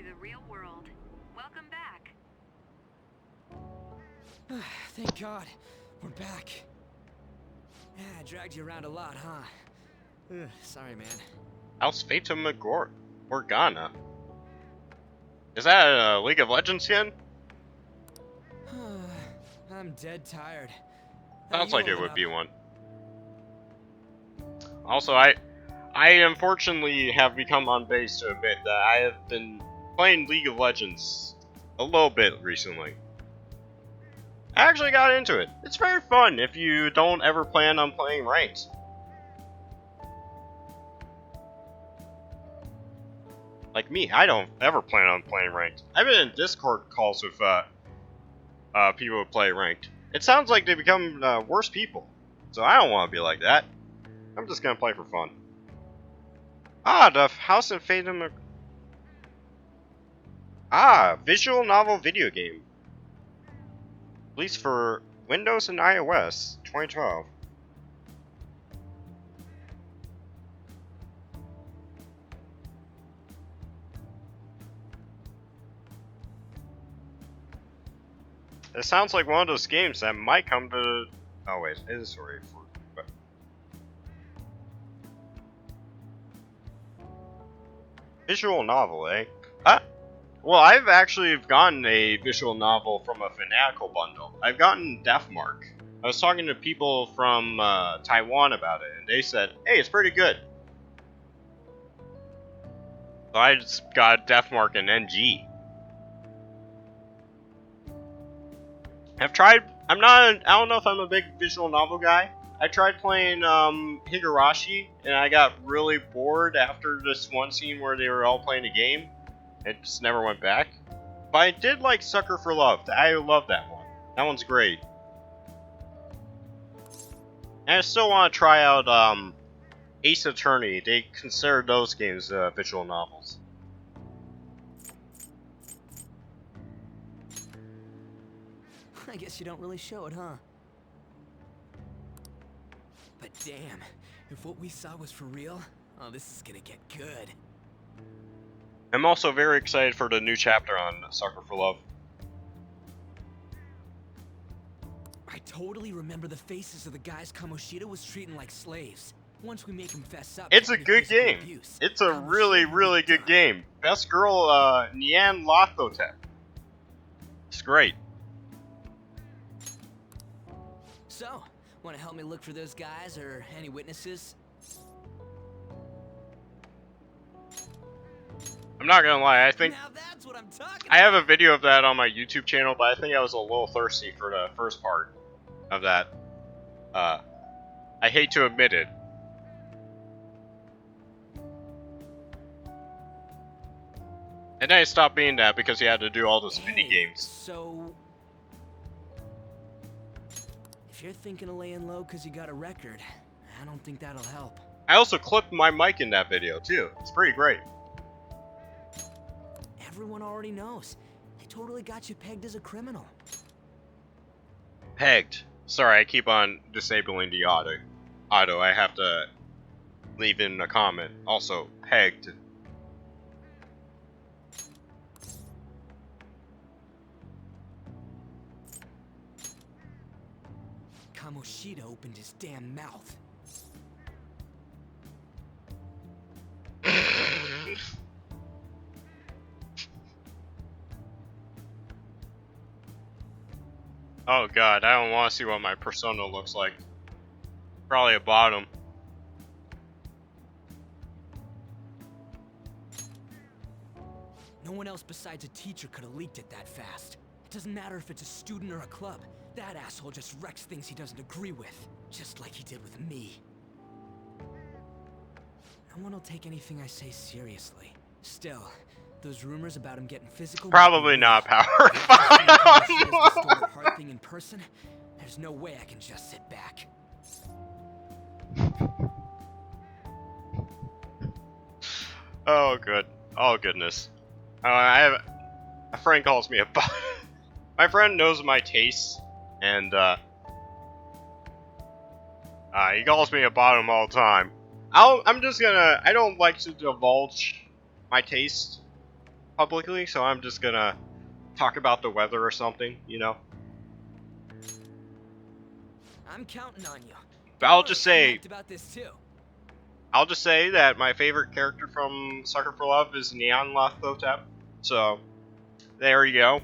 to the real world. Welcome back. Thank God, we're back. Yeah, I dragged you around a lot, huh? Sorry, man. How's Fata Morgana? Is that a League of Legends skin? I'm dead tired. How Sounds you like it holding would up? be one. Also, I unfortunately have become on base to admit that I have been playing League of Legends a little bit recently. I actually got into it. It's very fun if you don't ever plan on playing ranked. Like me, I don't ever plan on playing ranked. I've been in Discord calls with people who play ranked. It sounds like they become worse people. So I don't want to be like that. I'm just gonna play for fun. Ah, the House of Fatum. Ah, visual novel video game. Released for Windows and iOS, 2012. It sounds like one of those games that might come to. Oh wait, it is already for. But... Visual novel, eh? Well, I've actually gotten a visual novel from a Fanatical bundle. I've gotten Deathmark. I was talking to people from Taiwan about it, and they said, "Hey, it's pretty good." So I just got Deathmark and NG. I've tried. I'm not. I don't know if I'm a big visual novel guy. I tried playing Higurashi, and I got really bored after this one scene where they were all playing a game. It just never went back. But I did like Sucker for Love. I love that one. That one's great. And I still want to try out Ace Attorney. They consider those games visual novels. I guess you don't really show it, huh? But damn, if what we saw was for real, oh, this is gonna get good. I'm also very excited for the new chapter on Sucker for Love. I totally remember the faces of the guys Kamoshida was treating like slaves. Once we make him fess up, It's a good game. It's a really, really good game. Best girl, Nyan Lothotep. It's great. So, want to help me look for those guys or any witnesses? I'm not gonna lie, I think Now that's what I'm talking I have a video of that on my YouTube channel, but I think I was a little thirsty for the first part of that. I hate to admit it. And then I stopped being that because he had to do all those mini games. So, if you're thinking of laying low because you got a record, I don't think that'll help. I also clipped my mic in that video too. It's pretty great. Everyone already knows. They totally got you pegged as a criminal. Pegged. Sorry, I keep on disabling the auto. I have to leave in a comment. Also, pegged. Kamoshida opened his damn mouth. Oh god, I don't want to see what my persona looks like. Probably a bottom. No one else besides a teacher could have leaked it that fast. It doesn't matter if it's a student or a club. That asshole just wrecks things he doesn't agree with. Just like he did with me. No one will take anything I say seriously. Still, those rumors about him getting physical... Probably not Power Hard thing in person, there's no way I can just sit back. Oh good. Oh goodness. I have a friend calls me a bottom. My friend knows my tastes, and he calls me a bottom all the time. I don't like to divulge my taste publicly, so I'm just gonna talk about the weather or something, you know? I'm counting on you. But Don't worry, I'm hyped about this too. I'll just say that my favorite character from Sucker for Love is Neon Lothotep. So, there you go.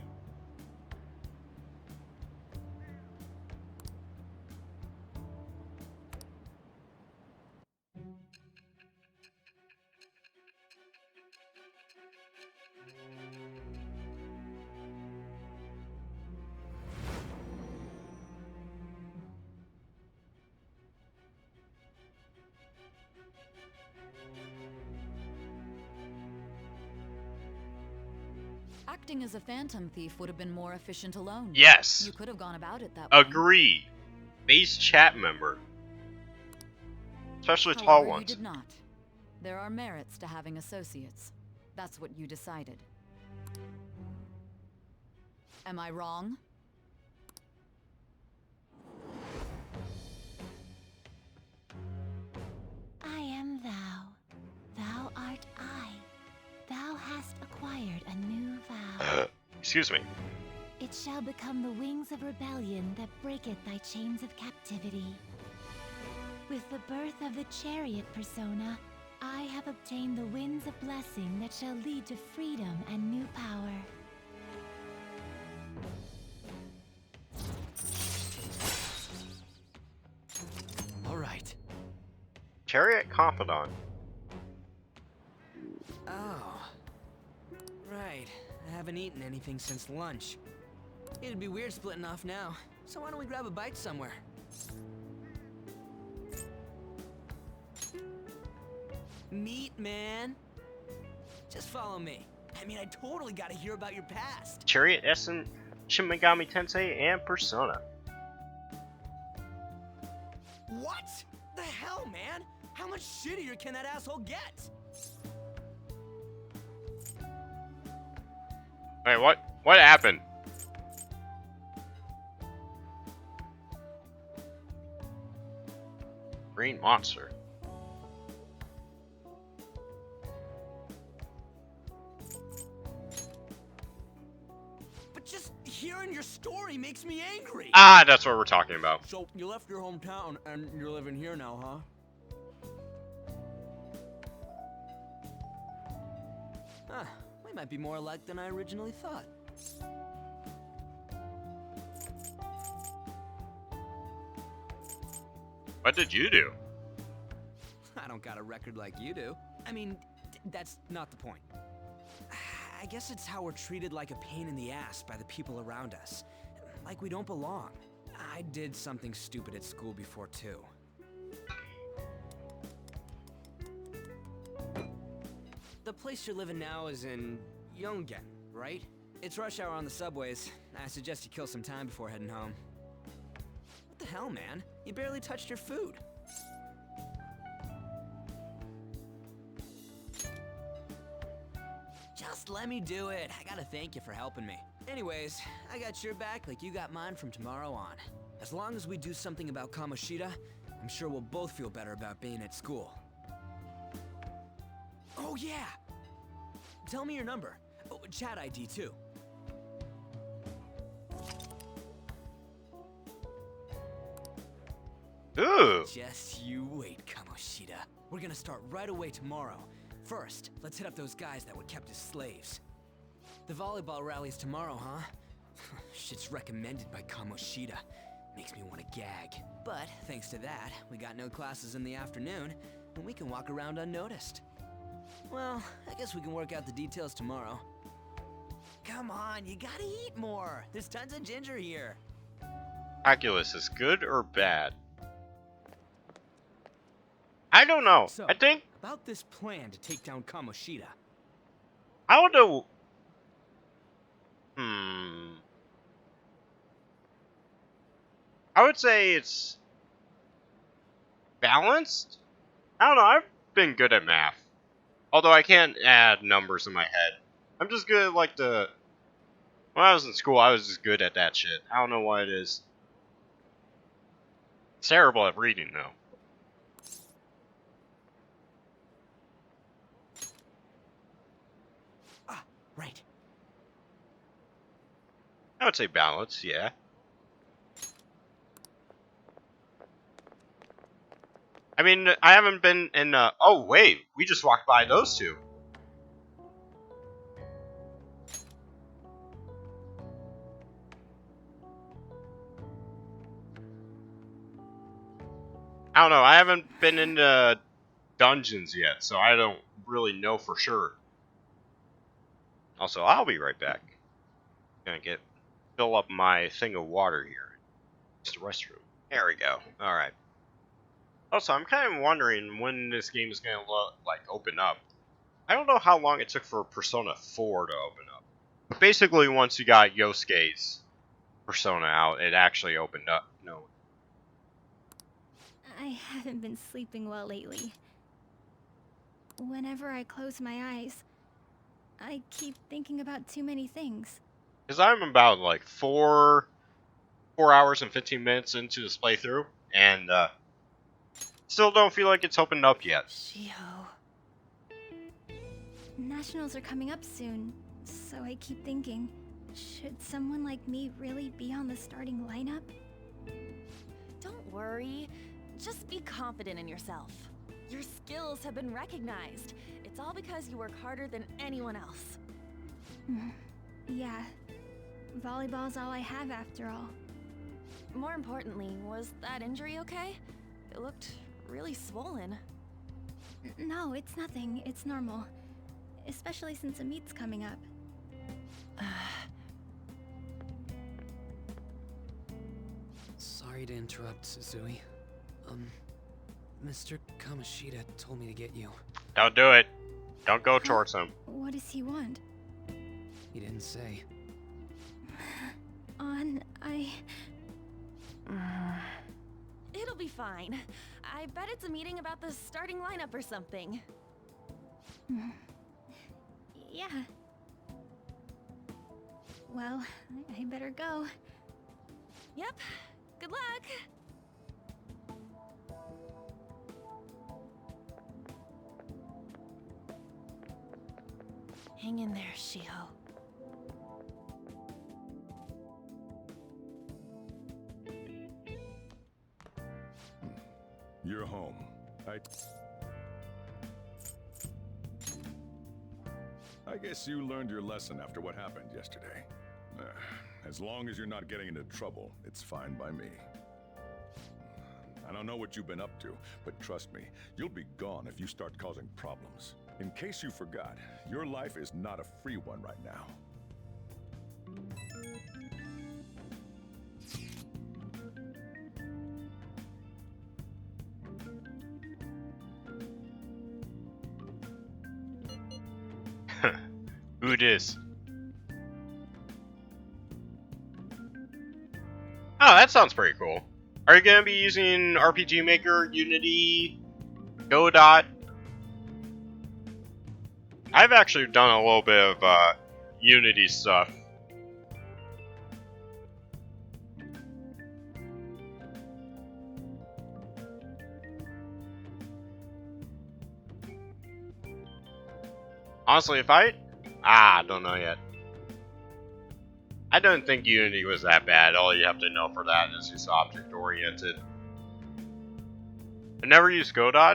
Acting as a phantom thief would have been more efficient alone. Yes. You could have gone about it that way. Agree. Base chat member. Especially However, tall ones. You did not. There are merits to having associates. That's what you decided. Am I wrong? I am thou. Thou art I. Thou hast acquired a new vow. Excuse me. It shall become the wings of rebellion that breaketh thy chains of captivity. With the birth of the chariot persona, I have obtained the winds of blessing that shall lead to freedom and new power. All right. Chariot Confidant. Oh. Right. I haven't eaten anything since lunch. It'd be weird splitting off now, so why don't we grab a bite somewhere? Meat, man. Just follow me. I mean, I totally gotta hear about your past. Chariot Essen, Shin Megami Tensei, and Persona. What? The hell, man? How much shittier can that asshole get? Wait, what? What happened? Green monster. But just hearing your story makes me angry. Ah, that's what we're talking about. So, you left your hometown and you're living here now, huh? Huh, we might be more alike than I originally thought. What did you do? I don't got a record like you do. I mean, that's not the point. I guess it's how we're treated like a pain in the ass by the people around us. Like we don't belong. I did something stupid at school before, too. The place you're living now is in Yongen, right? It's rush hour on the subways. I suggest you kill some time before heading home. What the hell, man? You barely touched your food. Just let me do it. I gotta thank you for helping me. Anyways, I got your back like you got mine from tomorrow on. As long as we do something about Kamoshida, I'm sure we'll both feel better about being at school. Oh yeah! Tell me your number. Oh, chat ID too. Ooh. Just you wait, Kamoshida. We're gonna start right away tomorrow. First, let's hit up those guys that were kept as slaves. The volleyball rally's tomorrow, huh? Shit's recommended by Kamoshida. Makes me want to gag. But, thanks to that, we got no classes in the afternoon, and we can walk around unnoticed. Well, I guess we can work out the details tomorrow. Come on, you gotta eat more! There's tons of ginger here! Oculus is good or bad? I don't know. So, I think about this plan to take down Kamoshida. I don't know. I would say it's balanced. I don't know. I've been good at math, although I can't add numbers in my head. I'm just good at like the. When I was in school, I was just good at that shit. I don't know what it is. It's terrible at reading though. Ah, right. would say balance, yeah. I mean, I haven't been in, oh wait, we just walked by those two. I don't know, I haven't been into dungeons yet, so I don't really know for sure. Also, I'll be right back. Gonna fill up my thing of water here. It's the restroom. There we go. Alright. Also, I'm kind of wondering when this game is gonna open up. I don't know how long it took for Persona 4 to open up. But basically, once you got Yosuke's Persona out, it actually opened up. No. I haven't been sleeping well lately. Whenever I close my eyes, I keep thinking about too many things. Because I'm about like 4 hours and 15 minutes into this playthrough, and still don't feel like it's opened up yet. Shiho. Nationals are coming up soon, so I keep thinking, should someone like me really be on the starting lineup? Don't worry. Just be confident in yourself. Your skills have been recognized. It's all because you work harder than anyone else. Yeah. Volleyball's all I have after all. More importantly, was that injury okay? It looked really swollen. No, it's nothing. It's normal. Especially since a meet's coming up. Sorry to interrupt, Suzui. Mr. Kamoshida told me to get you. Don't do it. Don't go towards him. What does he want? He didn't say. It'll be fine. I bet it's a meeting about the starting lineup or something. Yeah. Well, I better go. Yep. Good luck. Hang in there, Shiho. You're home. I guess you learned your lesson after what happened yesterday. As long as you're not getting into trouble, it's fine by me. I don't know what you've been up to, but trust me, you'll be gone if you start causing problems. In case you forgot, your life is not a free one right now. Who dis? Oh, that sounds pretty cool. Are you gonna be using RPG Maker, Unity, Godot? I've actually done a little bit of Unity stuff. Honestly, if I don't know yet. I don't think Unity was that bad. All you have to know for that is just object-oriented. I never used Godot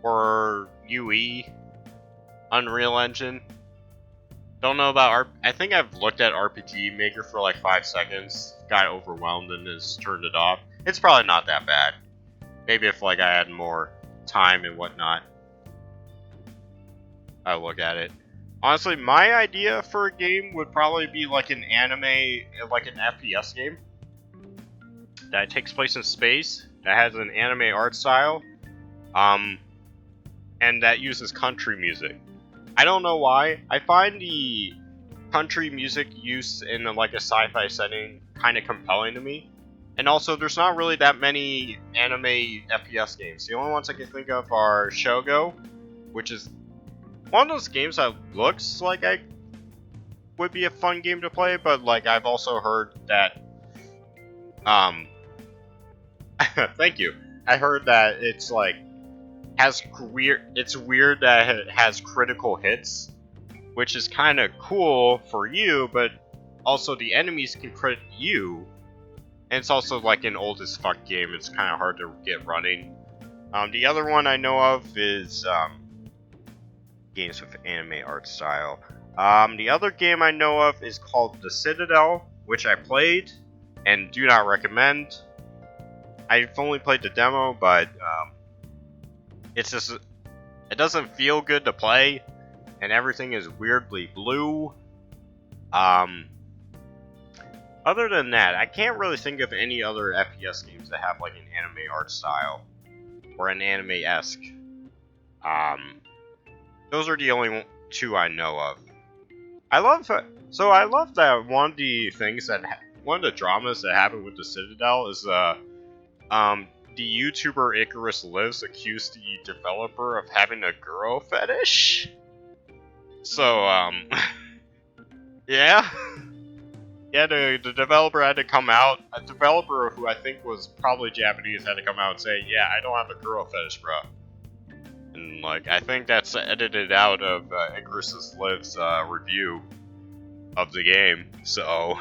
or UE, Unreal Engine. Don't know about I think I've looked at RPG Maker for like 5 seconds, got overwhelmed and just turned it off. It's probably not that bad. Maybe if like I had more time and whatnot, I look at it. Honestly, my idea for a game would probably be like an anime, like an FPS game that takes place in space, that has an anime art style, and that uses country music. I don't know why. I find the country music use in like a sci-fi setting kind of compelling to me. And also, there's not really that many anime FPS games. The only ones I can think of are Shogo, which is one of those games that looks like I would be a fun game to play, but like I've also heard that thank you. I heard that it's like it's weird that it has critical hits, which is kind of cool for you, but also the enemies can crit you, and it's also like an old as fuck game. It's kind of hard to get running. The other one I know of is games with anime art style. The other game I know of is called The Citadel, which I played and do not recommend. I've only played the demo, but it's just, it doesn't feel good to play, and everything is weirdly blue. Other than that, I can't really think of any other FPS games that have like an anime art style or an anime-esque. Those are the only two I know of. I love that one of the things that one of the dramas that happened with the Citadel is the YouTuber Icarus Lives accused the developer of having a girl fetish. So yeah. Yeah, the developer had to come out. A developer who I think was probably Japanese had to come out and say, yeah, I don't have a girl fetish, bro. And, like, I think that's edited out of Icarus Lives' review of the game, so...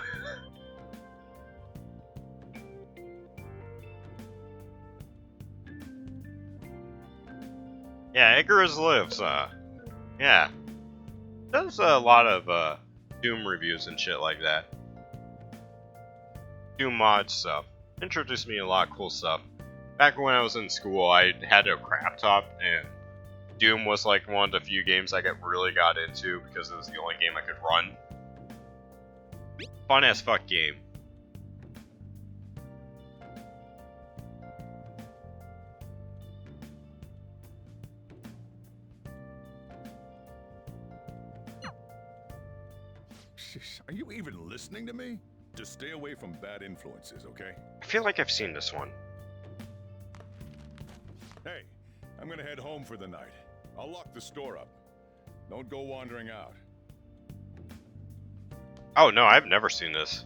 yeah, Icarus Lives, yeah. Does a lot of, Doom reviews and shit like that. Doom mod stuff. Introduced me to a lot of cool stuff. Back when I was in school, I had a crap top, and Doom was like one of the few games I really got into because it was the only game I could run. Fun as fuck game. Are you even listening to me? Just stay away from bad influences, okay? I feel like I've seen this one. Hey, I'm gonna head home for the night. I'll lock the store up. Don't go wandering out. Oh no, I've never seen this.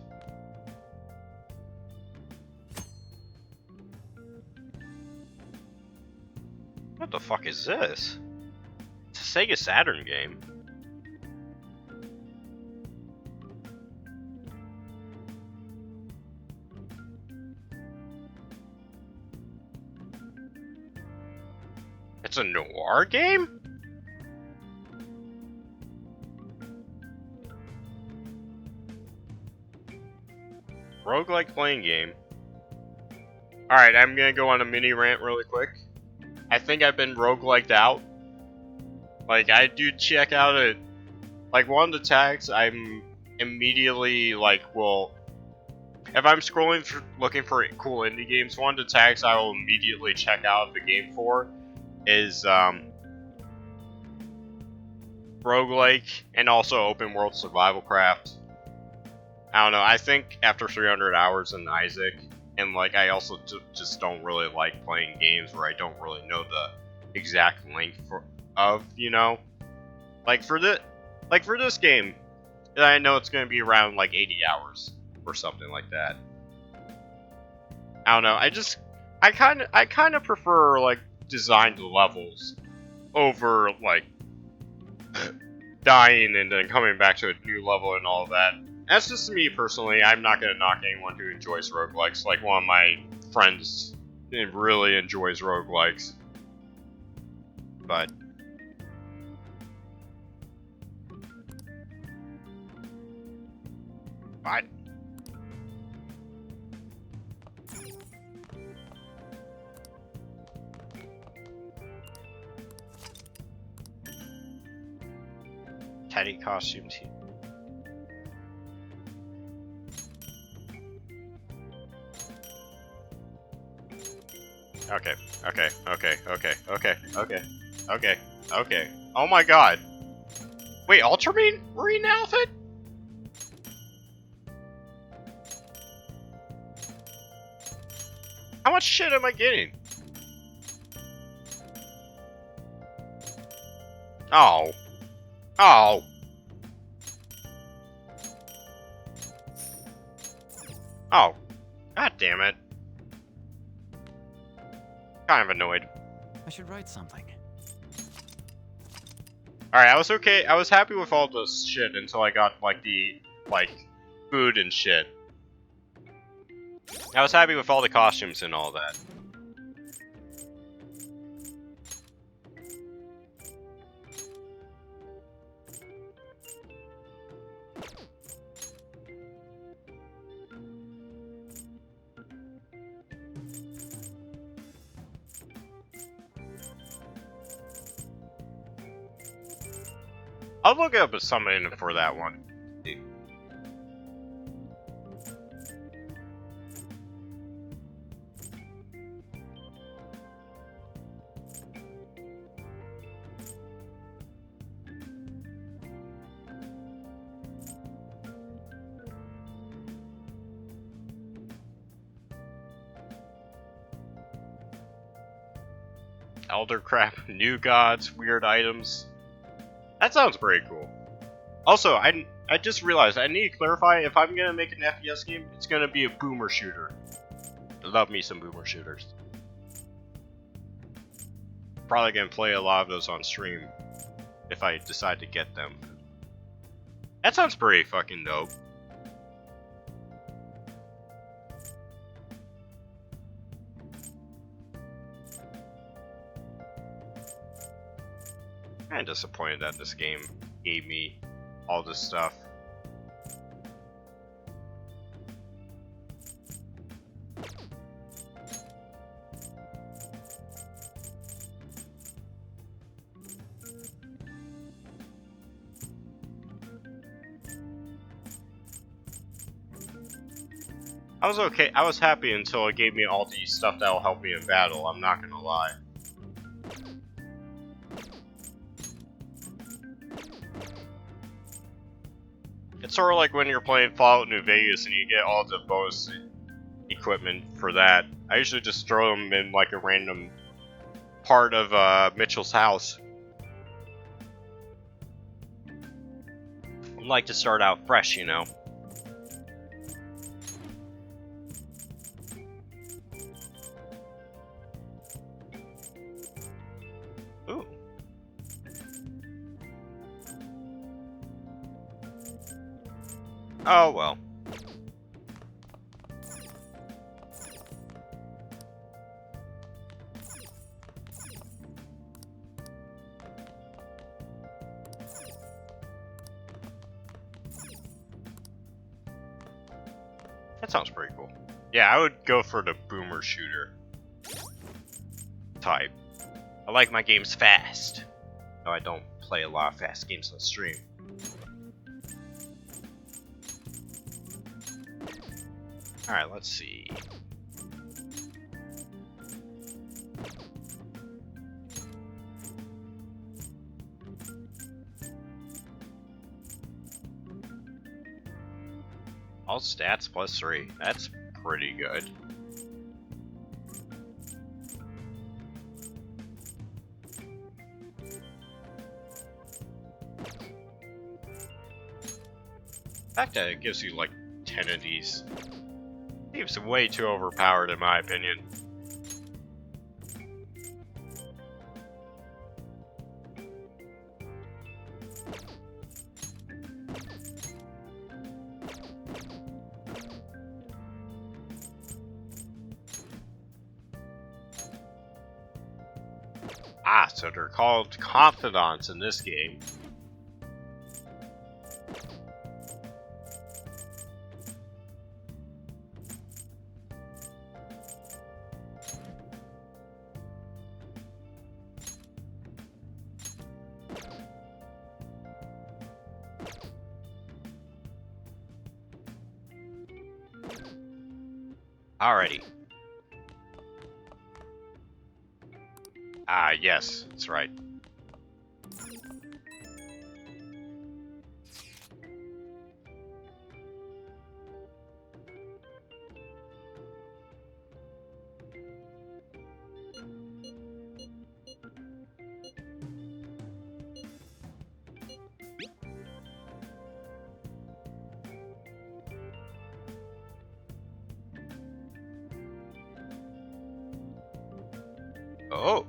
What the fuck is this? It's a Sega Saturn game. It's a noir game? Roguelike playing game. Alright, I'm gonna go on a mini rant really quick. I think I've been rogueliked out. Like, I do check out a... like, one of the tags I'm immediately, like, will... if I'm scrolling for, looking for cool indie games, one of the tags I will immediately check out the game for is roguelike and also open world survival craft. I don't know, I think after 300 hours in Isaac, and like I also just don't really like playing games where I don't really know the exact length of, you know? Like for this game, I know it's gonna be around like 80 hours or something like that. I don't know, I kinda prefer like designed levels over like dying and then coming back to a new level and all that. That's just me personally. I'm not gonna knock anyone who enjoys roguelikes. Like one of my friends really enjoys roguelikes. But Teddy costume team. Okay. Oh my god. Wait, Ultramarine Marine outfit? How much shit am I getting? Oh. Oh. Oh. God damn it. Kind of annoyed. I should write something. Alright, I was okay. I was happy with all this shit until I got, like, the, like, food and shit. I was happy with all the costumes and all that. I'll look up a summon for that one. Elder crap, new gods, weird items. That sounds pretty cool. Also, I just realized I need to clarify, if I'm gonna make an FPS game, it's gonna be a boomer shooter. I love me some boomer shooters. Probably gonna play a lot of those on stream if I decide to get them. That sounds pretty fucking dope. I'm disappointed that this game gave me all this stuff. I was okay. I was happy until it gave me all the stuff that will help me in battle. I'm not gonna lie. It's sort of like when you're playing Fallout New Vegas and you get all the bonus equipment for that. I usually just throw them in like a random part of Mitchell's house. I like to start out fresh, you know. Ooh. Oh well. That sounds pretty cool. Yeah, I would go for the boomer shooter type. I like my games fast. No, I don't play a lot of fast games on stream. Alright, let's see. All stats plus 3. That's pretty good. The fact that it gives you like 10 of these seems way too overpowered in my opinion. Ah, so they're called confidants in this game. Alrighty. Ah, yes, that's right. Oh.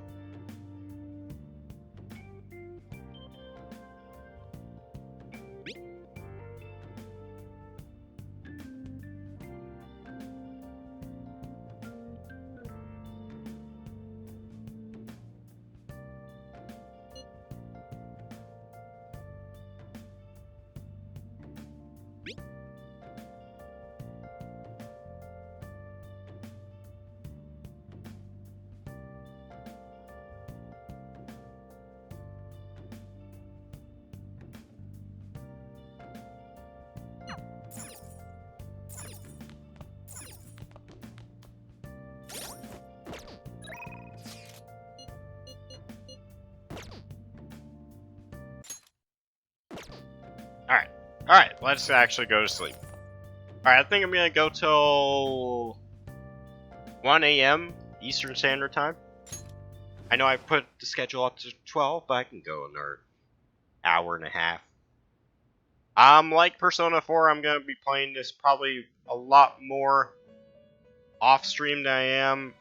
let's actually go to sleep. Alright, I think I'm gonna go till 1 a.m. Eastern Standard Time. I know I put the schedule up to 12, but I can go another hour and a half. Like Persona 4, I'm gonna be playing this probably a lot more off stream than I am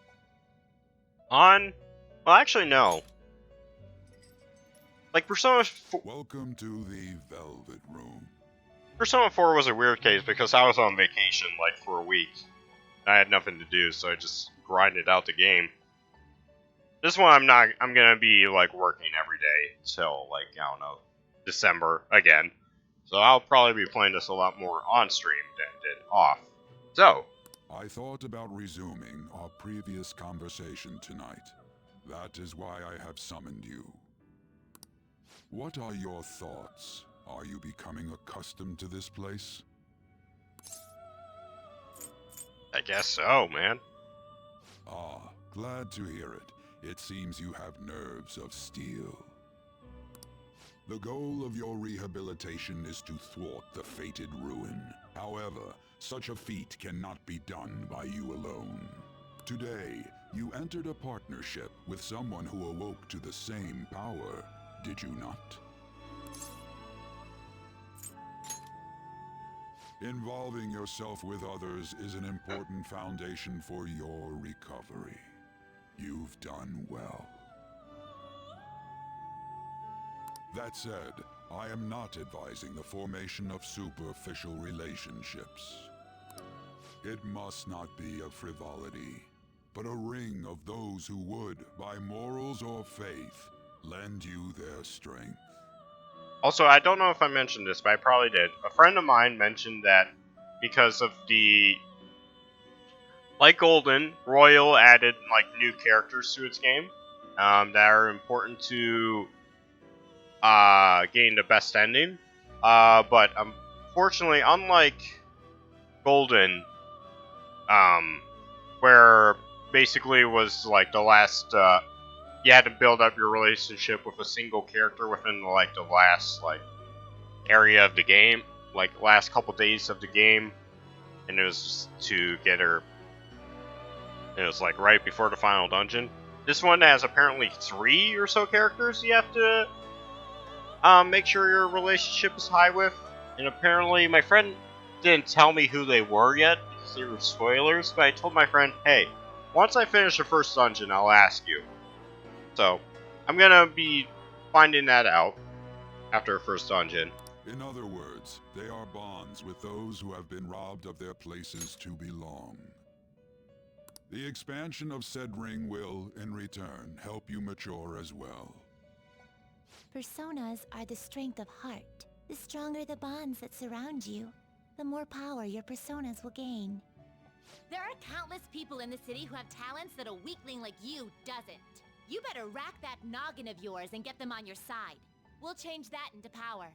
on. Well, actually, no. Like Persona 4, Welcome to the Velvet Room. Persona 4 was a weird case because I was on vacation like for a week. I had nothing to do, so I just grinded out the game. This one I'm not. I'm gonna be like working every day till like I don't know December again. So I'll probably be playing this a lot more on stream than did off. So I thought about resuming our previous conversation tonight. That is why I have summoned you. What are your thoughts? Are you becoming accustomed to this place? I guess so, man. Ah, glad to hear it. It seems you have nerves of steel. The goal of your rehabilitation is to thwart the fated ruin. However, such a feat cannot be done by you alone. Today, you entered a partnership with someone who awoke to the same power, did you not? Involving yourself with others is an important foundation for your recovery. You've done well. That said, I am not advising the formation of superficial relationships. It must not be a frivolity, but a ring of those who would, by morals or faith, lend you their strength. Also, I don't know if I mentioned this, but I probably did. A friend of mine mentioned that because of the... Like Golden, Royal added like new characters to its game that are important to gain the best ending. But unfortunately, unlike Golden, where basically it was like the last... you had to build up your relationship with a single character within the last area of the game, like last couple days of the game, and it was to get her. It was like right before the final dungeon. This one has apparently 3 or so characters you have to make sure your relationship is high with, and apparently my friend didn't tell me who they were yet because they were spoilers. But I told my friend, hey, once I finish the first dungeon, I'll ask you. So, I'm gonna be finding that out after the first dungeon. In other words, they are bonds with those who have been robbed of their places to belong. The expansion of said ring will, in return, help you mature as well. Personas are the strength of heart. The stronger the bonds that surround you, the more power your personas will gain. There are countless people in the city who have talents that a weakling like you doesn't. You better rack that noggin of yours and get them on your side. We'll change that into power.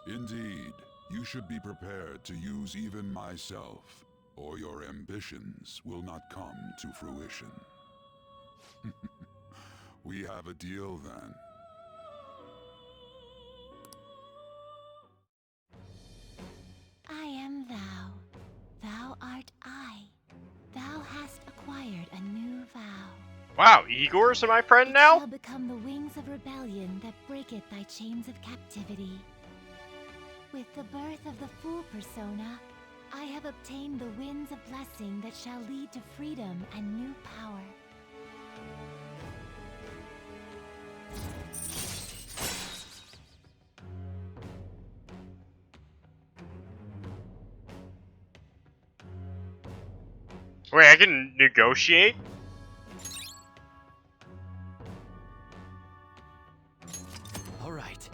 Indeed, you should be prepared to use even myself, or your ambitions will not come to fruition. We have a deal then. I am thou. Thou art I. Thou hast acquired a new vow. Wow, Igor's my friend It now? shall become the wings of rebellion that breaketh thy chains of captivity. With the birth of the Fool persona, I have obtained the winds of blessing that shall lead to freedom and new power. Wait, I can negotiate? All right.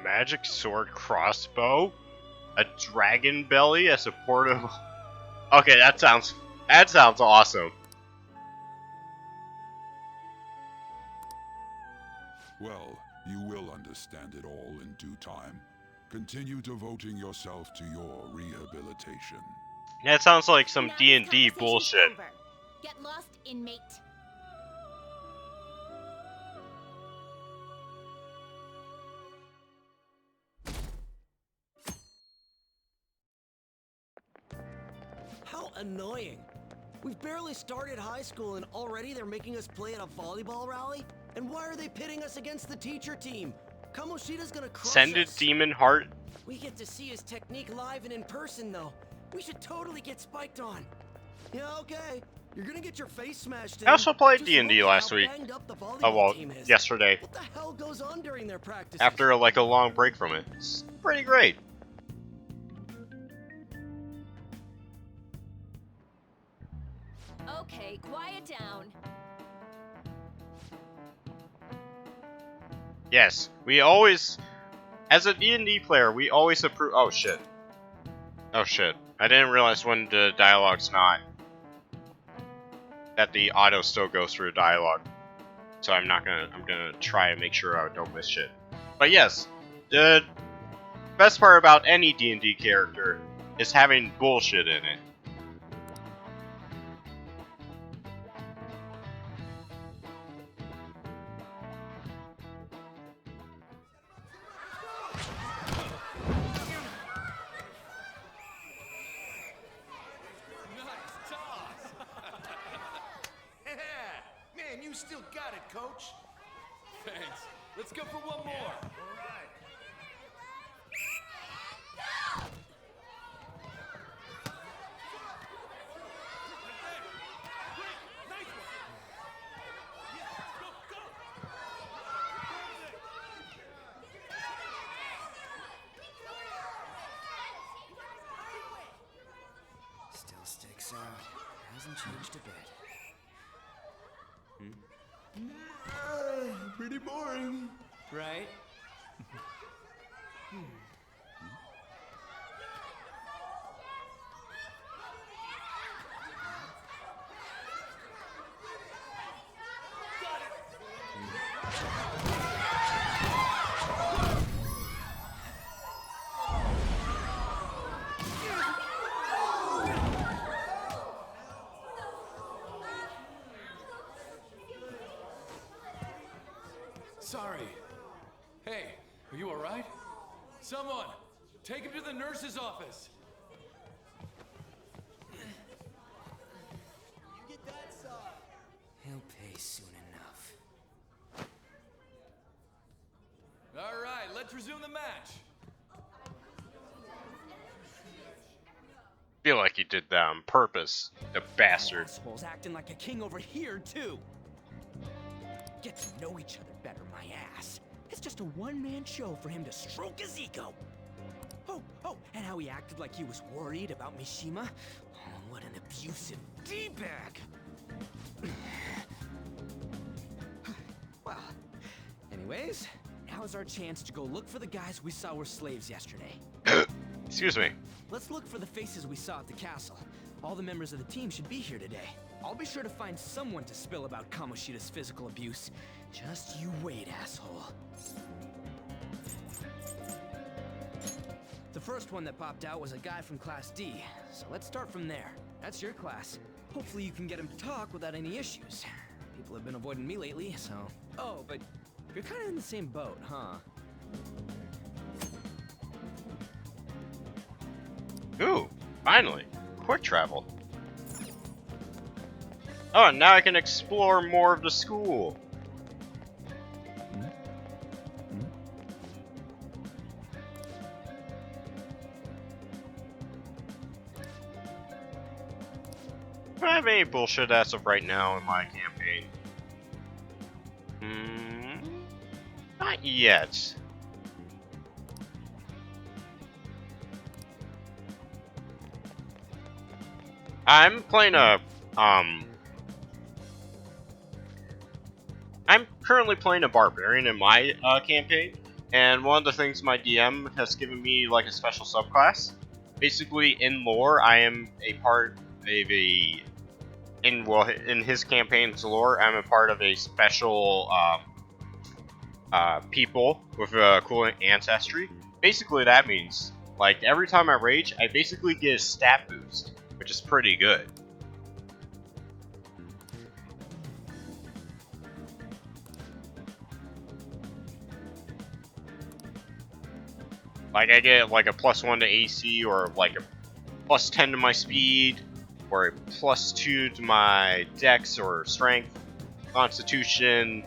magic sword crossbow, a dragon belly as a portable. Okay, that sounds awesome. Well, you will understand it all in due time. Continue devoting yourself to your rehabilitation. That sounds like some Now this D&D conversation's bullshit. over. Get lost, inmate. How annoying. We've barely started high school and already they're making us play at a volleyball rally? And why are they pitting us against the teacher team? Kamoshida's gonna crush Send it, us. Demon Heart. We get to see his technique live and in person, though. We should totally get spiked on. Yeah, okay. You're gonna get your face smashed in. I also played Just D&D look at last how week. banged up the volleyball Oh well, team is. yesterday. What the hell goes on during their practices? After like a long break from it. It's pretty great. Okay, quiet down. Yes, we always, as a D&D player, we always approve. Oh shit. Oh shit. I didn't realize when the dialogue's not. That the auto still goes through dialogue. So I'm gonna try and make sure I don't miss shit. But yes, the best part about any D&D character is having bullshit in it. Man, you still got it, coach. Thanks. Let's go for one more. All right. Still sticks out. Hasn't changed a bit. Pretty boring. Right? Sorry. Hey, are you all right? Someone, take him to the nurse's office. He'll pay soon enough. All right, let's resume the match. Feel like he did that on purpose, the bastard. Asshole's acting like a king over here, too. Get to know each other better, my ass. It's just a one-man show for him to stroke his ego. Oh, and how he acted like he was worried about Mishima. Oh, what an abusive D-bag. Well, anyways, now's our chance to go look for the guys we saw were slaves yesterday. Excuse me. Let's look for the faces we saw at the castle. All the members of the team should be here today. I'll be sure to find someone to spill about Kamoshida's physical abuse. Just you wait, asshole. The first one that popped out was a guy from Class D, so let's start from there. That's your class. Hopefully you can get him to talk without any issues. People have been avoiding me lately, so... Oh, but you're kind of in the same boat, huh? Ooh, finally. Court travel. Oh, and now I can explore more of the school. I don't have any bullshit as of right now in my campaign. Not yet. I'm playing a, I'm currently playing a barbarian in my campaign, and one of the things my DM has given me like a special subclass. Basically, in lore, I am a part of a in his campaign's lore, I'm a part of a special people with a cool ancestry. Basically, that means like every time I rage, I basically get a stat boost, which is pretty good. Like I get like a +1 to AC, or like a +10 to my speed, or a +2 to my dex or strength, constitution,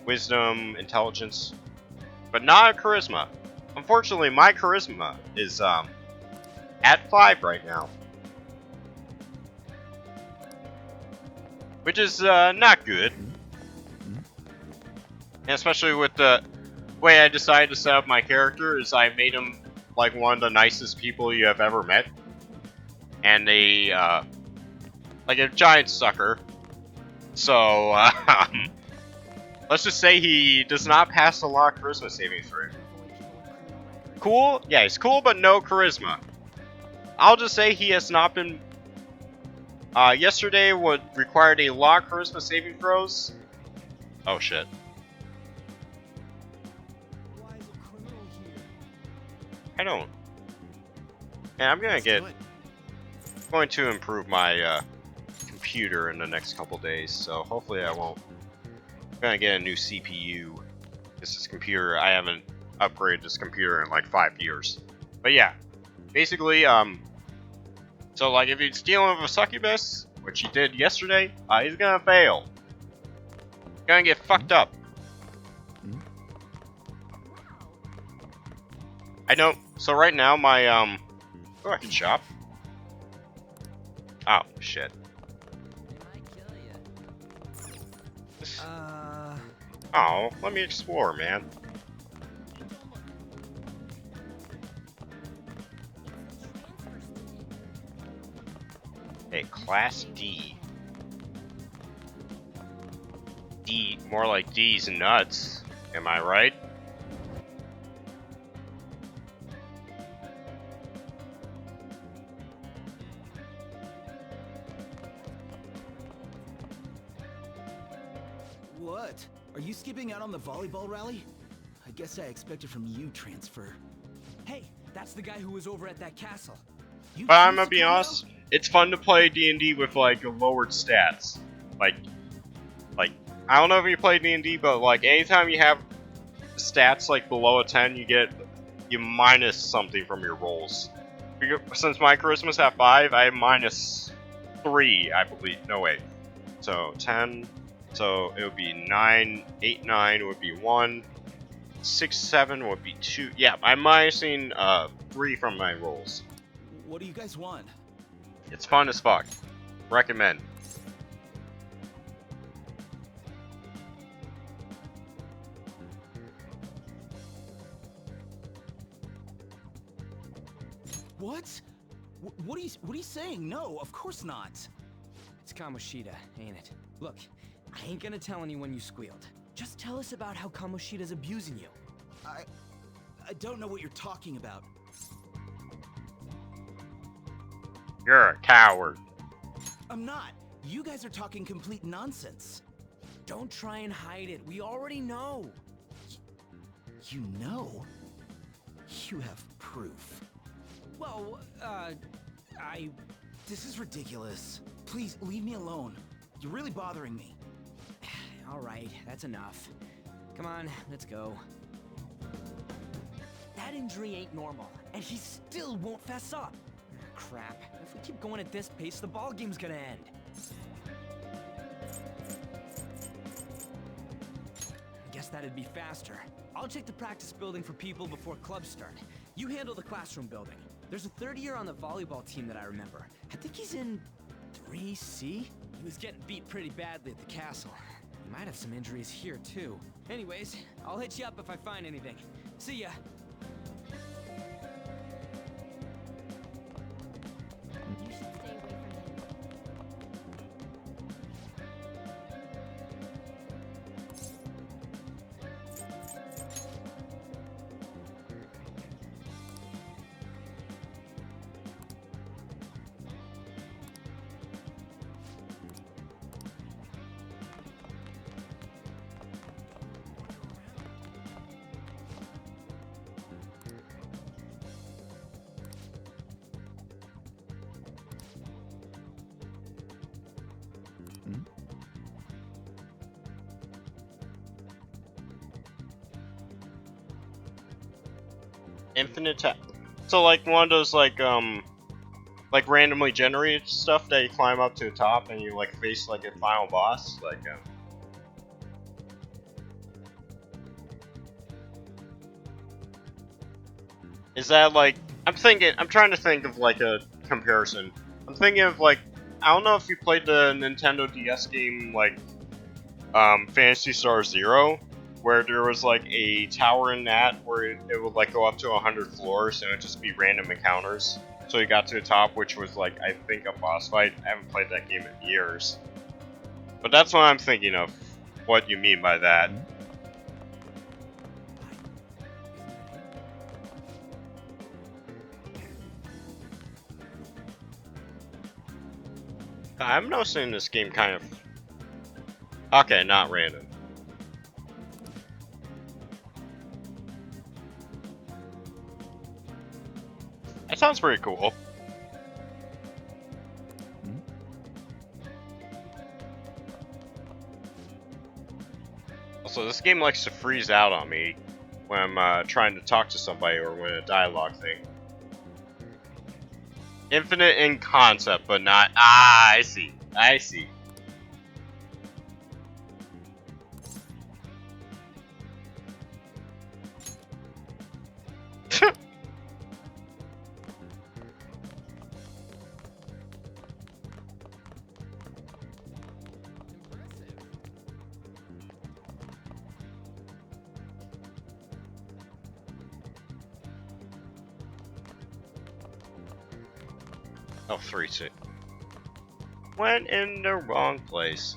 wisdom, intelligence, but not a charisma. Unfortunately, my charisma is at 5 right now, which is not good, and especially with the way I decided to set up my character is I made him like one of the nicest people you have ever met, and like a giant sucker. So let's just say he does not pass a lot of charisma saving through. Cool? Yeah, he's cool, but no charisma. I'll just say he has not been. Yesterday would required a lot of charisma saving throws. Oh shit. I don't. And I'm going to improve my computer in the next couple days, so hopefully I won't. I'm gonna get a new CPU. This computer, I haven't upgraded this computer in like 5 years. But yeah, basically, so like if he's dealing with a succubus, which he did yesterday, he's gonna fail. He's gonna get fucked up. I don't. So right now, my oh, I can shop. Oh shit. Oh, let me explore, man. Hey, Class D. D, more like D's nuts. Am I right? What? Are you skipping out on the volleyball rally? I guess I expected from you, Transfer. Hey, that's the guy who was over at that castle. But I'm gonna be honest, it's fun to play D&D with like lowered stats. Like I don't know if you play D&D, but like anytime you have stats like below a 10, you minus something from your rolls. Since my charisma's at 5, I have -3, I believe. No wait. So 10. So it would be 9, 8, 9 would be 1, 6, 7 would be 2. Yeah, I'm minusing 3 from my rolls. What do you guys want? It's fun as fuck. Recommend. What? What are you saying? No, of course not. It's Kamoshida, ain't it? Look, I ain't gonna tell anyone you squealed. Just tell us about how Kamoshida's abusing you. I don't know what you're talking about. You're a coward. I'm not. You guys are talking complete nonsense. Don't try and hide it. We already know. You know? You have proof. Well, This is ridiculous. Please, leave me alone. You're really bothering me. All right, that's enough. Come on, let's go. That injury ain't normal, and he still won't fess up. Crap. If we keep going at this pace, the ball game's gonna end. I guess that'd be faster. I'll check the practice building for people before clubs start. You handle the classroom building. There's a third year on the volleyball team that I remember. I think he's in 3C? He was getting beat pretty badly at the castle. He might have some injuries here, too. Anyways, I'll hit you up if I find anything. See ya! You should stay away from him. Infinite so like one of those like randomly generated stuff that you climb up to the top and you like face like a final boss, like is that like I'm trying to think of like a comparison. I'm thinking of like I don't know if you played the Nintendo DS game like Phantasy Star Zero, where there was like a tower in that where it would like go up to 100 floors and it would just be random encounters. So you got to the top, which was like I think a boss fight. I haven't played that game in years, but that's what I'm thinking of. What you mean by that? I'm noticing this game kind of okay, not random. That sounds pretty cool. Also, this game likes to freeze out on me when I'm trying to talk to somebody or when a dialogue thing. Infinite in concept, but not. Ah, I see. I see. Oh, 3-2. Went in the wrong place.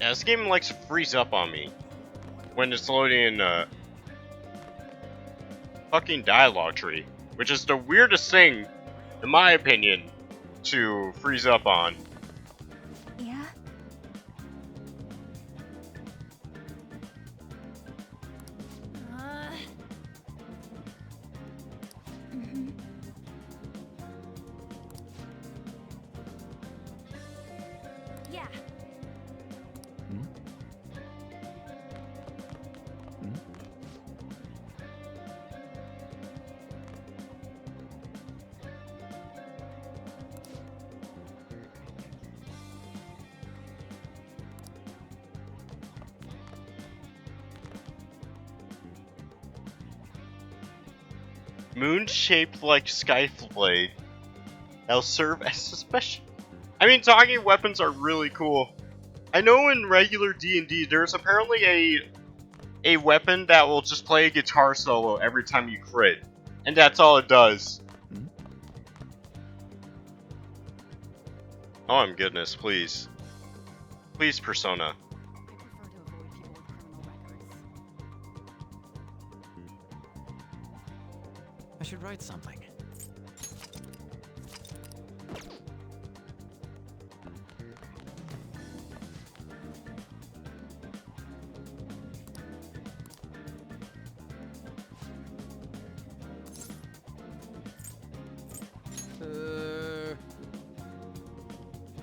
Yeah, this game likes to freeze up on me when it's loading in a fucking dialogue tree, which is the weirdest thing, in my opinion, to freeze up on. Yeah? Yeah. Moon shaped like Skyblade. That'll serve as a special. I mean, talking weapons are really cool. I know in regular D&D, there's apparently a weapon that will just play a guitar solo every time you crit, and that's all it does. Oh, my goodness, please. Please, Persona. I should write something.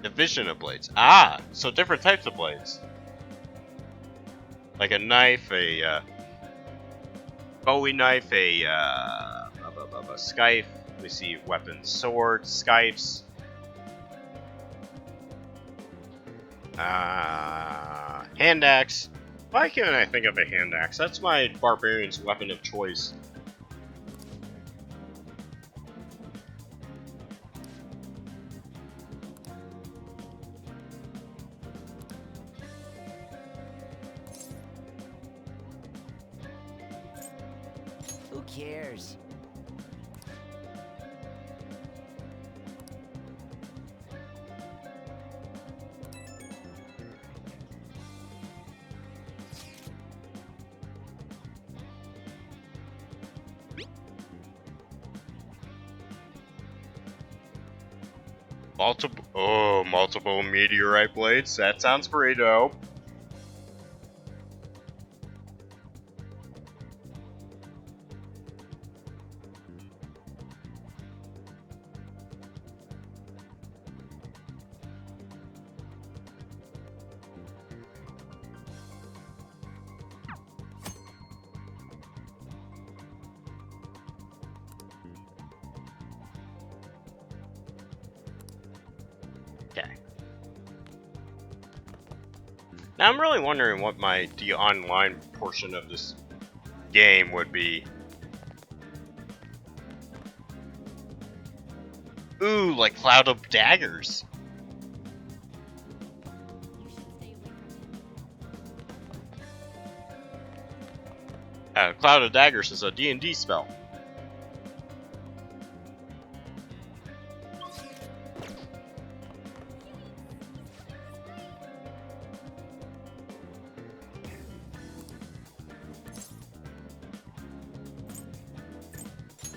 Division of blades. Ah, so different types of blades. Like a knife, a Bowie knife, a scythe. We see weapons, swords, scythes. Hand axe. Why can't I think of a hand axe? That's my barbarian's weapon of choice. Who cares? Multiple meteorite blades. That sounds pretty dope. Now I'm really wondering what the online portion of this game would be. Ooh, like Cloud of Daggers. Cloud of Daggers is a D&D spell.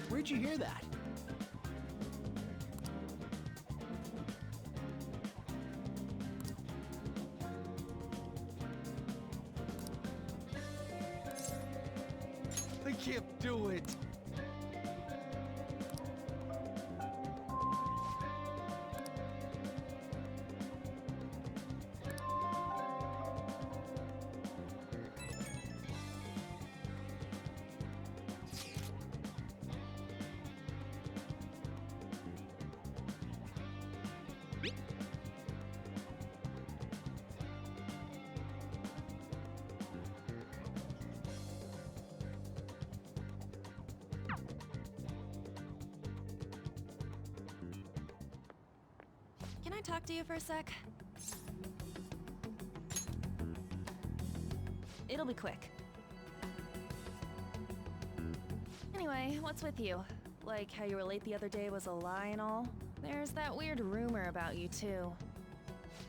Where'd you hear that? I can't do it. Can I talk to you for a sec? It'll be quick. Anyway, what's with you? Like how you were late the other day was a lie and all? There's that weird rumor about you too.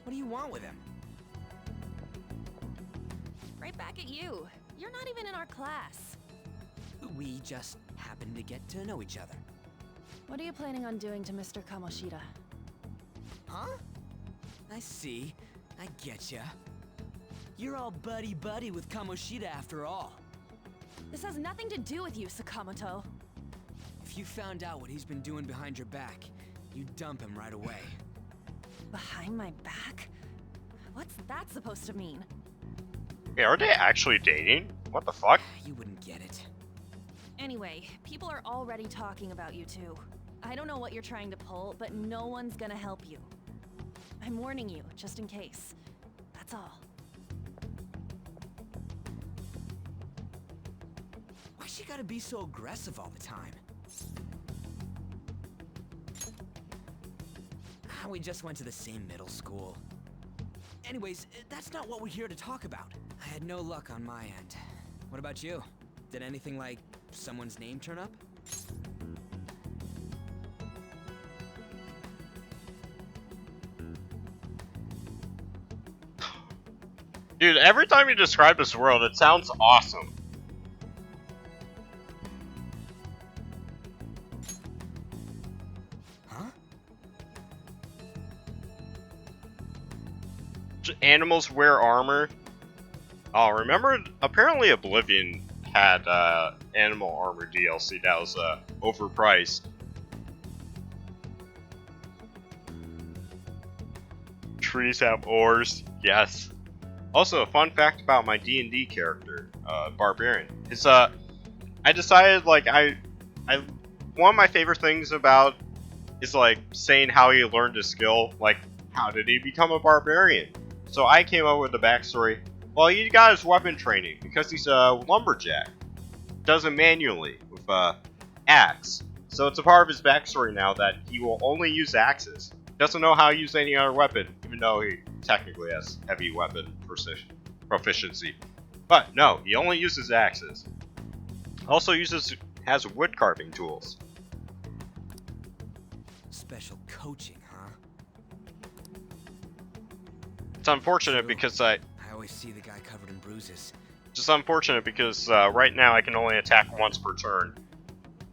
What do you want with him? Right back at you. You're not even in our class. We just happened to get to know each other. What are you planning on doing to Mr. Kamoshida? Huh? I see. I getcha. You're all buddy-buddy with Kamoshida after all. This has nothing to do with you, Sakamoto. If you found out what he's been doing behind your back, you'd dump him right away. Behind my back? What's that supposed to mean? Yeah, are they actually dating? What the fuck? You wouldn't get it. Anyway, people are already talking about you two. I don't know what you're trying to pull, but no one's gonna help you. I'm warning you, just in case. That's all. Why she gotta be so aggressive all the time? We just went to the same middle school. Anyways, that's not what we're here to talk about. I had no luck on my end. What about you? Did anything like someone's name turn up? Dude, every time you describe this world, it sounds awesome. Huh? Animals wear armor. Oh, remember? Apparently Oblivion had animal armor DLC that was overpriced. Trees have oars. Yes. Also, a fun fact about my D&D character, Barbarian, is I decided like one of my favorite things about is like saying how he learned a skill, like how did he become a barbarian? So I came up with the backstory. Well, he got his weapon training because he's a lumberjack. Does it manually with axe. So it's a part of his backstory now that he will only use axes. Doesn't know how to use any other weapon, even though he technically has heavy weapon proficiency. But no, he only uses axes. Also has wood carving tools. Special coaching, huh? It's unfortunate because I always see the guy covered in bruises. Just unfortunate because right now I can only attack once per turn.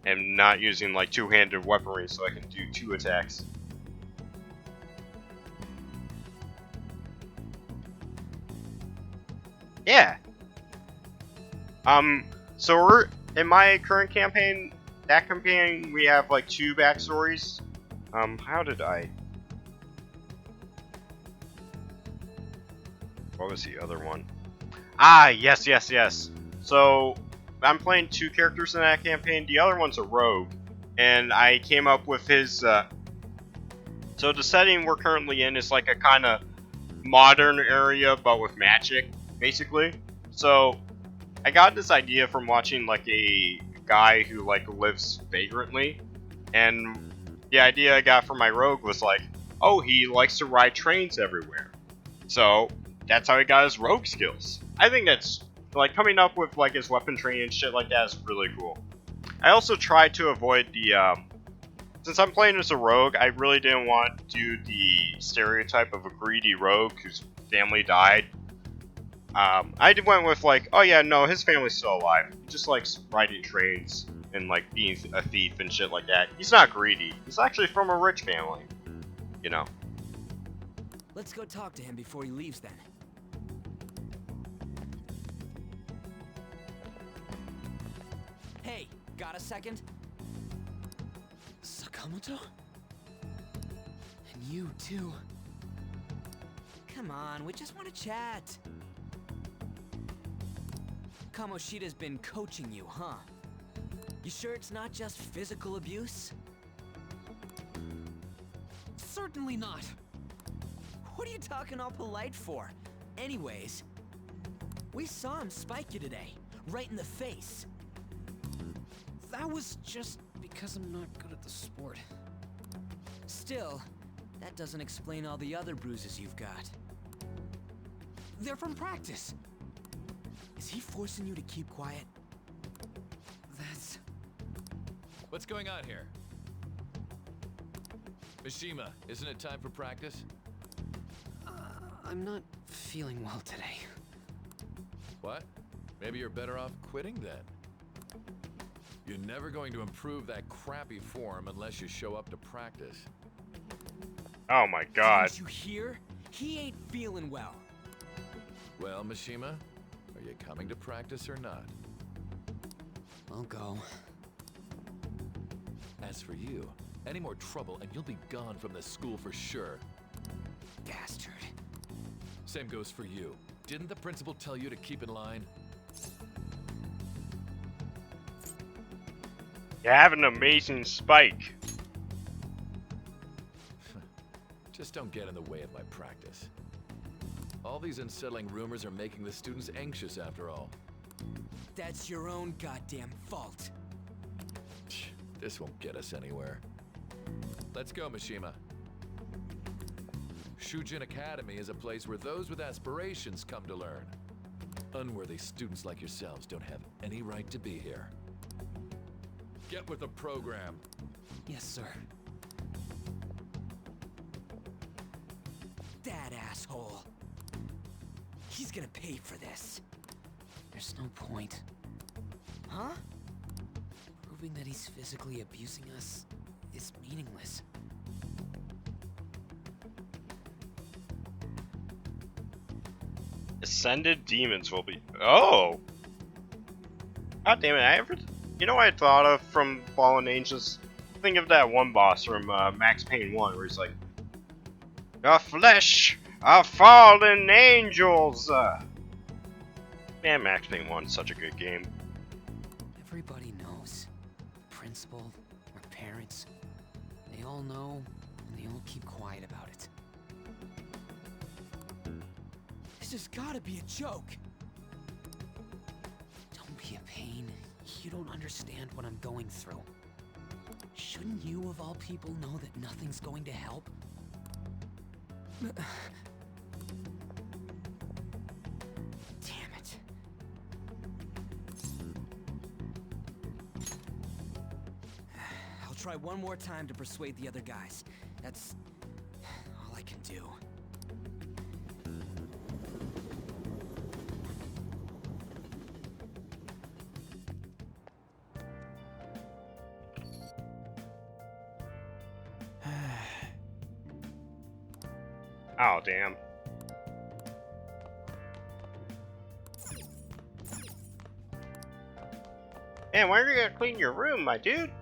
And not using like two-handed weaponry, so I can do 2 attacks. Yeah. So we're in my current campaign. That campaign, we have like 2 backstories. How did I? What was the other one? Ah, yes. So I'm playing 2 characters in that campaign. The other one's a rogue, and I came up with his. So the setting we're currently in is like a kind of modern area, but with magic, basically. So I got this idea from watching like a guy who like lives vagrantly, and the idea I got from my rogue was like, oh, he likes to ride trains everywhere. So that's how he got his rogue skills. I think that's like coming up with like his weapon training and shit like that is really cool. I also tried to avoid the since I'm playing as a rogue, I really didn't want to do the stereotype of a greedy rogue whose family died. I went with like, oh yeah, no, his family's still alive. He just likes riding trains and like being a thief and shit like that. He's not greedy. He's actually from a rich family, you know. Let's go talk to him before he leaves then. Hey, got a second? Sakamoto? And you too. Come on, we just want to chat. Kamoshida's been coaching you, huh? You sure it's not just physical abuse? Certainly not. What are you talking all polite for? Anyways, we saw him spike you today, right in the face. That was just because I'm not good at the sport. Still, that doesn't explain all the other bruises you've got. They're from practice. Is he forcing you to keep quiet? That's... What's going on here? Mishima, isn't it time for practice? I'm not feeling well today. What? Maybe you're better off quitting then. You're never going to improve that crappy form unless you show up to practice. Oh my god. Didn't you hear? He ain't feeling well. Well, Mishima, are you coming to practice or not? I'll go. As for you, any more trouble and you'll be gone from this school for sure. Bastard. Same goes for you. Didn't the principal tell you to keep in line? You have an amazing spike. Just don't get in the way of my practice. All these unsettling rumors are making the students anxious after all. That's your own goddamn fault. This won't get us anywhere. Let's go, Mishima. Shujin Academy is a place where those with aspirations come to learn. Unworthy students like yourselves don't have any right to be here. Get with the program. Yes, sir. That asshole. He's gonna pay for this. There's no point. Huh? Proving that he's physically abusing us is meaningless. Ascended demons will be. Oh! God damn it, you know what I thought of from Fallen Angels? Think of that one boss from Max Payne 1 where he's like, the flesh of fallen angels! Man, Max Payne 1 is such a good game. Everybody knows. The principal, our parents, they all know, and they all keep quiet about it. This has gotta be a joke! Don't be a pain. You don't understand what I'm going through. Shouldn't you, of all people, know that nothing's going to help? Damn it. I'll try one more time to persuade the other guys. That's all I can do. Oh, damn. Man, why are you gonna clean your room, my dude?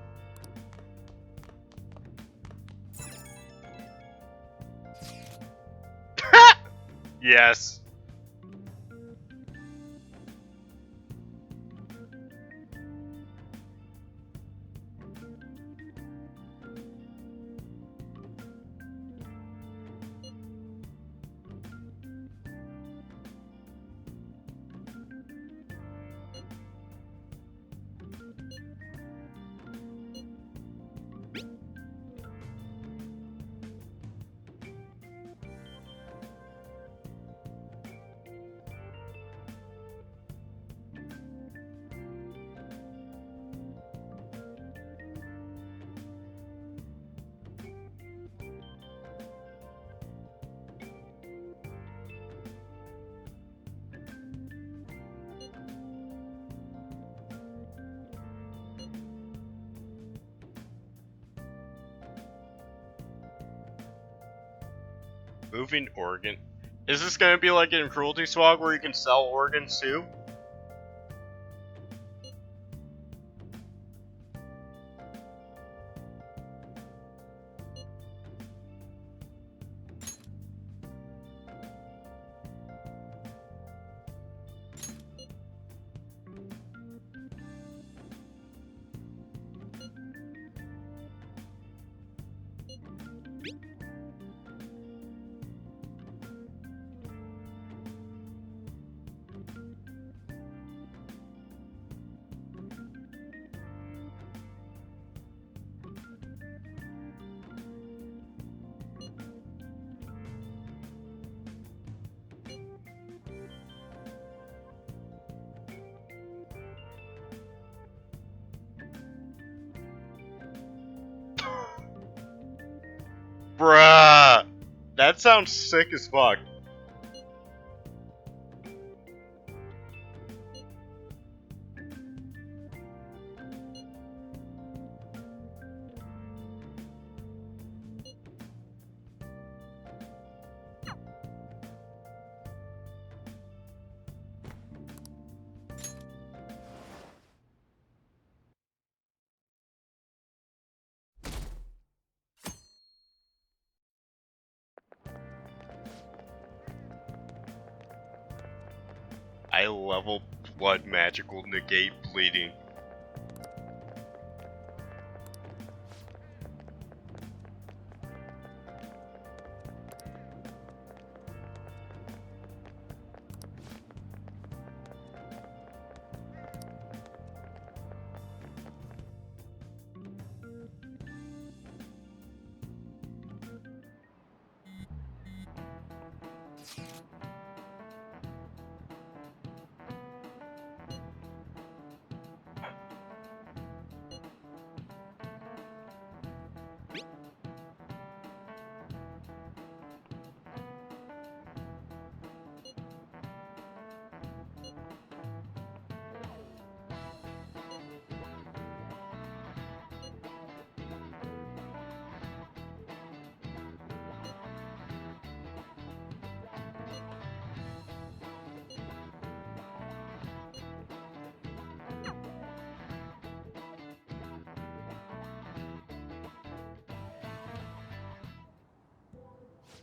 Yes. Moving organ. Is this gonna be like in Cruelty Swag where you can sell organs too? Bruh! That sounds sick as fuck. High level blood magic will negate bleeding.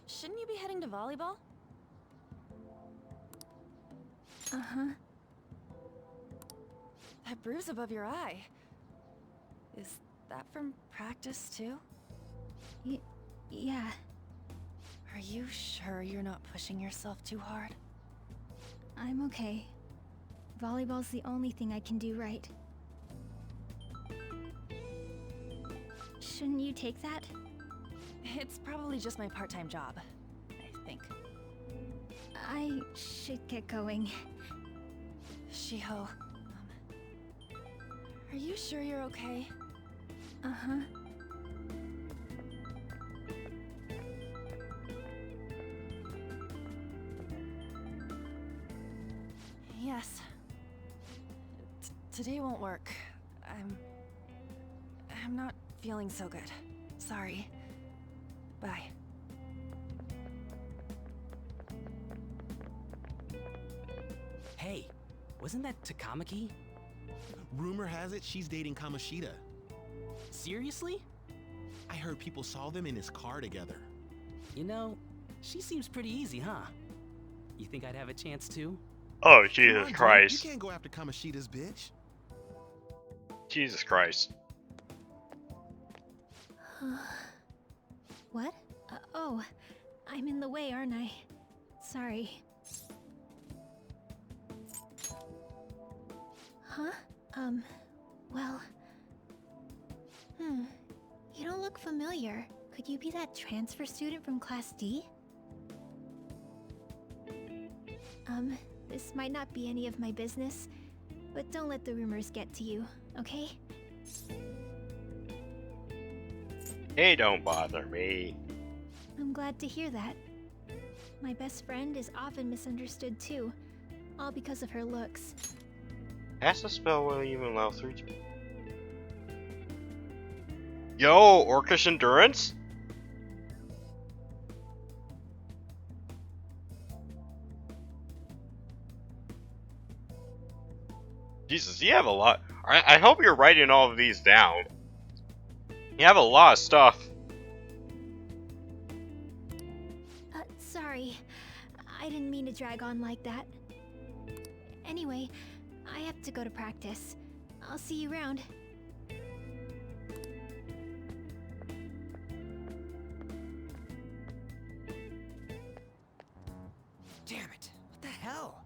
Shouldn't you be heading to volleyball? Uh-huh. That bruise above your eye. Is that from practice too? Yeah. Are you sure you're not pushing yourself too hard? I'm okay. Volleyball's the only thing I can do right. Shouldn't you take that? It's probably just my part-time job, I think. I should get going. Shiho, are you sure you're okay? Uh-huh. Yes. Today won't work. I'm not feeling so good. Sorry. Bye. Hey, wasn't that Takamaki? Rumor has it she's dating Kamoshida. Seriously? I heard people saw them in his car together. You know, she seems pretty easy, huh? You think I'd have a chance too? Oh, Come Jesus on, dude, Christ. You can't go after Kamoshida's bitch. Jesus Christ. What? Oh, I'm in the way, aren't I? Sorry. Huh? Well... You don't look familiar. Could you be that transfer student from Class D? This might not be any of my business, but don't let the rumors get to you, okay? Hey, don't bother me. I'm glad to hear that. My best friend is often misunderstood too, all because of her looks. Cast a spell will even allow 3 to... Yo, Orcish Endurance? Jesus, you have a lot. I hope you're writing all of these down. You have a lot of stuff. Sorry. I didn't mean to drag on like that. Anyway, I have to go to practice. I'll see you around. Damn it! What the hell?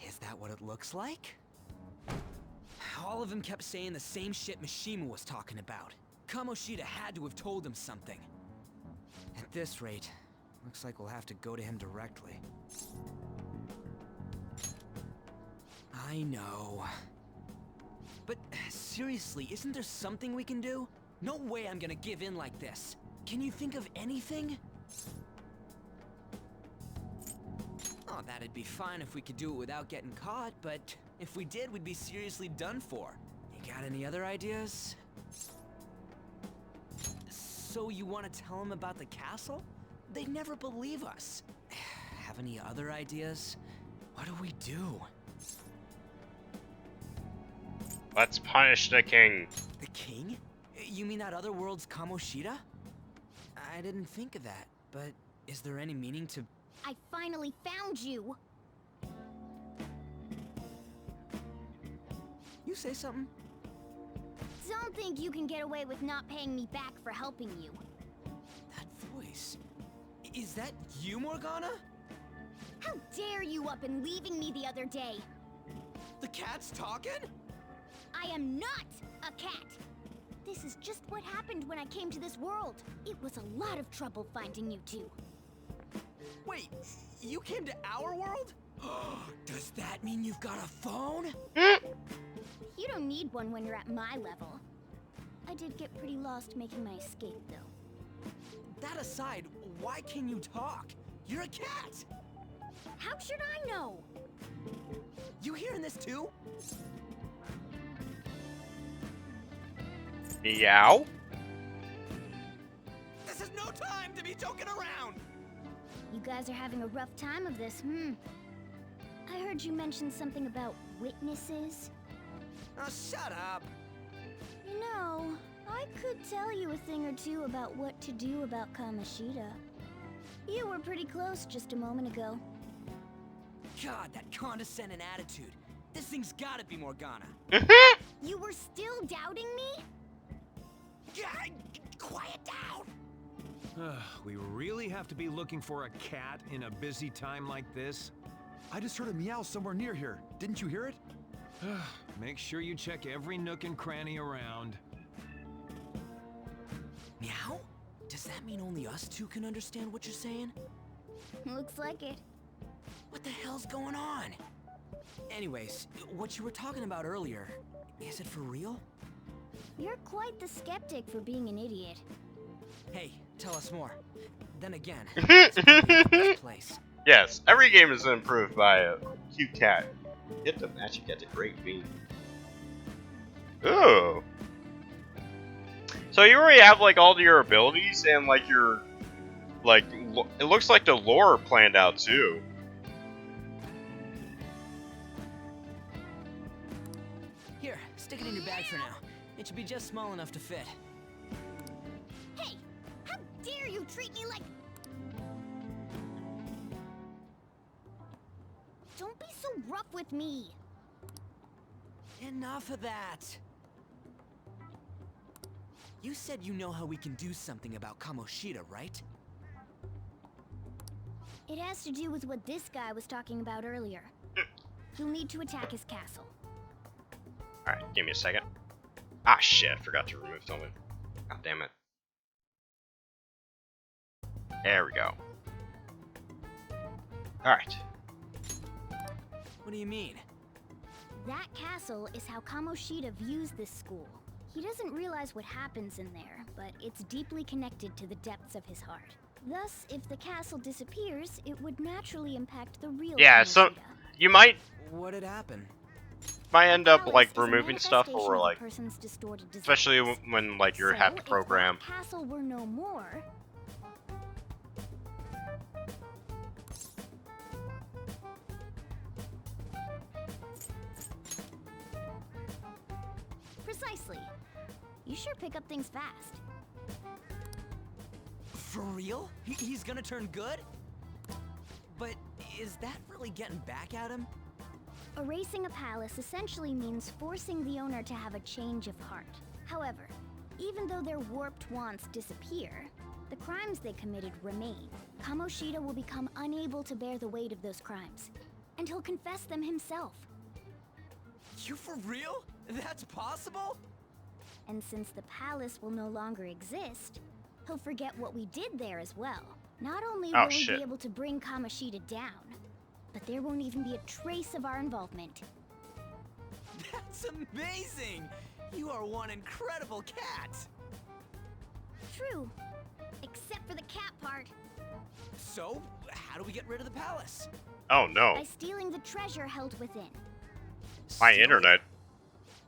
Is that what it looks like? All of them kept saying the same shit Mishima was talking about. Kamoshida had to have told him something. At this rate, looks like we'll have to go to him directly. I know. But seriously, isn't there something we can do? No way I'm gonna give in like this. Can you think of anything? Oh, that'd be fine if we could do it without getting caught, but if we did, we'd be seriously done for. You got any other ideas? So you want to tell them about the castle? They'd never believe us. Have any other ideas? What do we do? Let's punish the king. The king? You mean that other world's Kamoshida? I didn't think of that, but is there any meaning to... I finally found you! You say something? Don't think you can get away with not paying me back for helping you. That voice... Is that you, Morgana? How dare you up and leaving me the other day? The cat's talking? I am not a cat! This is just what happened when I came to this world. It was a lot of trouble finding you two. Wait, you came to our world? Does that mean you've got a phone? You don't need one when you're at my level. I did get pretty lost making my escape, though. That aside, why can you talk? You're a cat! How should I know? You hearing this too? Meow? This is no time to be joking around! You guys are having a rough time of this, I heard you mention something about witnesses. Oh, shut up! You know, I could tell you a thing or two about what to do about Kamoshida. You were pretty close just a moment ago. God, that condescending attitude. This thing's gotta be Morgana. You were still doubting me? Quiet down! We really have to be looking for a cat in a busy time like this? I just heard a meow somewhere near here. Didn't you hear it? Make sure you check every nook and cranny around. Meow? Does that mean only us two can understand what you're saying? Looks like it. What the hell's going on? Anyways, what you were talking about earlier, is it for real? You're quite the skeptic for being an idiot. Hey, tell us more. Then again, it's probably the first place. Yes, every game is improved by a cute cat. Hit the magic at the great beam. Ooh. So you already have like all your abilities and like your Like, it looks like the lore planned out too. Here, stick it in your bag for now. It should be just small enough to fit. Hey! How dare you treat me like... Don't be so rough with me! Enough of that. You said you know how we can do something about Kamoshida, right? It has to do with what this guy was talking about earlier. You'll need to attack his castle. Alright, give me a second. Ah, shit, I forgot to remove something. God damn it. There we go. Alright. What do you mean? That castle is how Kamoshida views this school. He doesn't realize what happens in there, but it's deeply connected to the depths of his heart. Thus, if the castle disappears, it would naturally impact the real Yeah, Kamoshida. so you might What'd happen? end up like Palace is a removing stuff, manifestation or of a like, person's distorted desires. especially when like you So, have to if program. that castle were no more, precisely. You sure pick up things fast. For real? He's gonna turn good? But is that really getting back at him? Erasing a palace essentially means forcing the owner to have a change of heart. However, even though their warped wants disappear, the crimes they committed remain. Kamoshida will become unable to bear the weight of those crimes, and he'll confess them himself. You for real? That's possible? And since the palace will no longer exist, he'll forget what we did there as well. Not only will we be able to bring Kamoshida down, but there won't even be a trace of our involvement. That's amazing! You are one incredible cat! True. Except for the cat part. So, how do we get rid of the palace? Oh no. By stealing the treasure held within. My internet.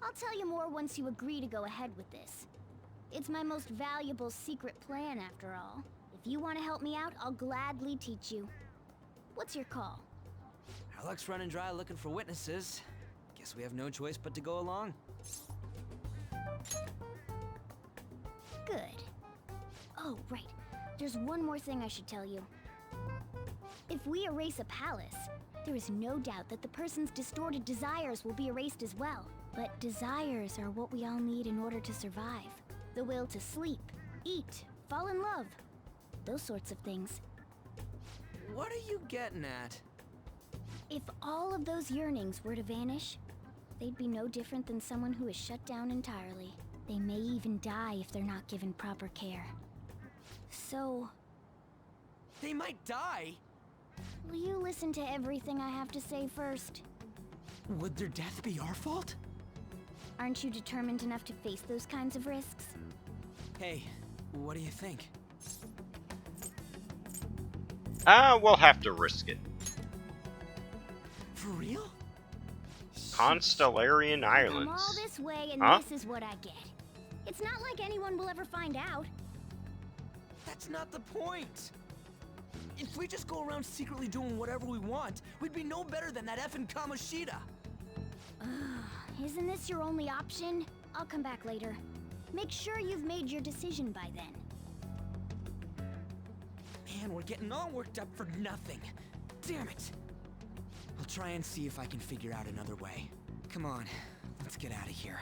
I'll tell you more once you agree to go ahead with this. It's my most valuable secret plan, after all. If you want to help me out, I'll gladly teach you. What's your call? Our luck's running dry looking for witnesses. Guess we have no choice but to go along. Good. Oh, right. There's one more thing I should tell you. If we erase a palace, there is no doubt that the person's distorted desires will be erased as well. But desires are what we all need in order to survive. The will to sleep, eat, fall in love. Those sorts of things. What are you getting at? If all of those yearnings were to vanish, they'd be no different than someone who is shut down entirely. They may even die if they're not given proper care. So... They might die? will you listen to everything I have to say first? Would their death be our fault? Aren't you determined enough to face those kinds of risks? Hey, what do you think? We'll have to risk it. For real? Constellarian Come Islands. all this way and Huh? this is what I get. It's not like anyone will ever find out. That's not the point. If we just go around secretly doing whatever we want, we'd be no better than that effing Kamoshida. Isn't this your only option? I'll come back later. Make sure you've made your decision by then. Man, we're getting all worked up for nothing. Damn it. I'll try and see if I can figure out another way. Come on, let's get out of here.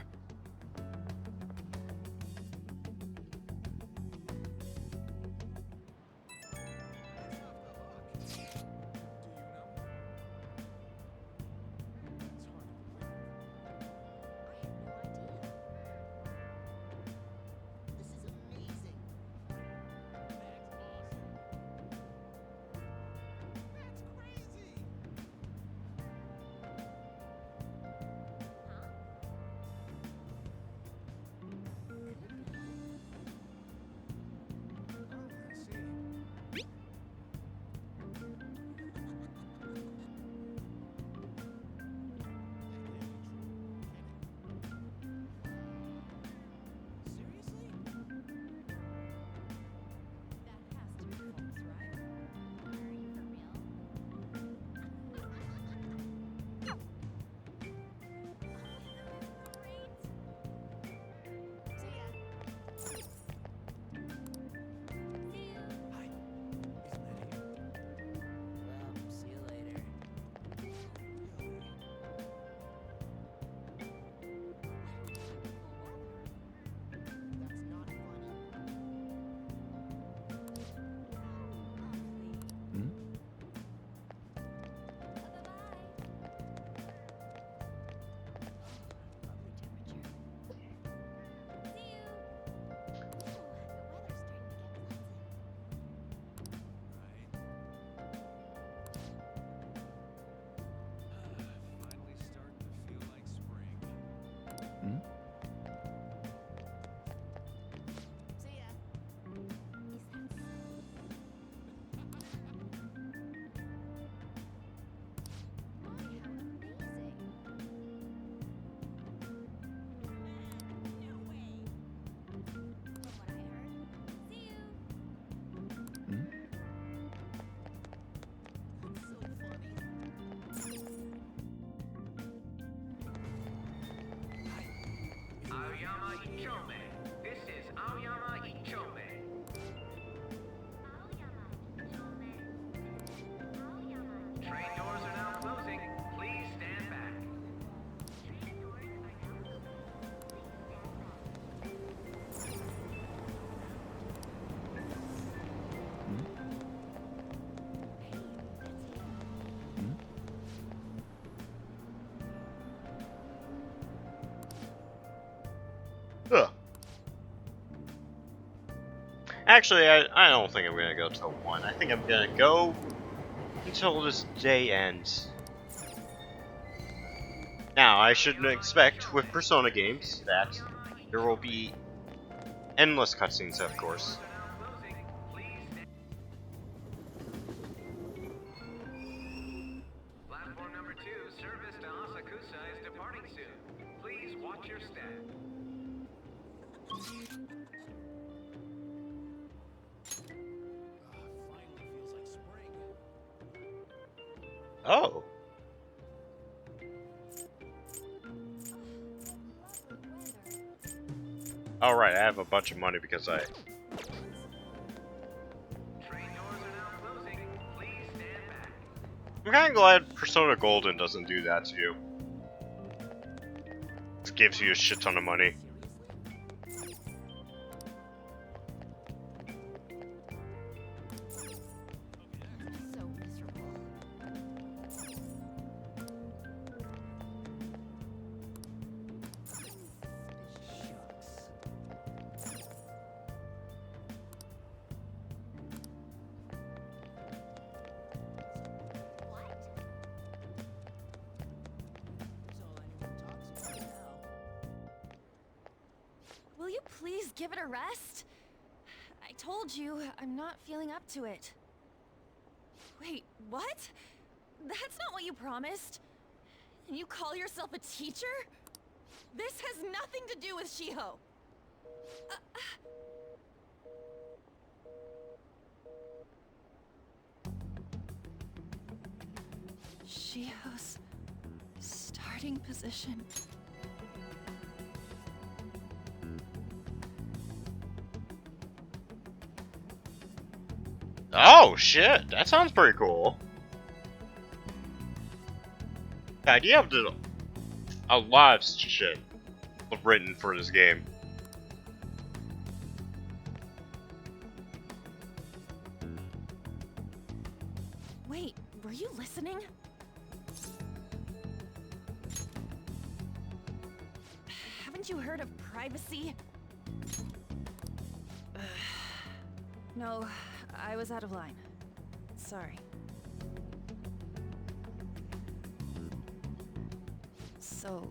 Actually, I don't think I'm gonna go till 1. I think I'm gonna go until this day ends. Now, I shouldn't expect with Persona games that there will be endless cutscenes, of course. Platform number 2, service to Asakusa is departing soon. Please watch your step. Oh. Alright, I have a bunch of money because I... I'm kinda glad Persona Golden doesn't do that to you. It gives you a shit ton of money. Will you please give it a rest? I told you, I'm not feeling up to it. Wait, what? That's not what you promised. And you call yourself a teacher? This has nothing to do with Shiho. Shiho's starting position. Oh shit, that sounds pretty cool. The idea of a lot of shit written for this game. Wait, were you listening? Haven't you heard of privacy? No, I was out of line. Sorry. So,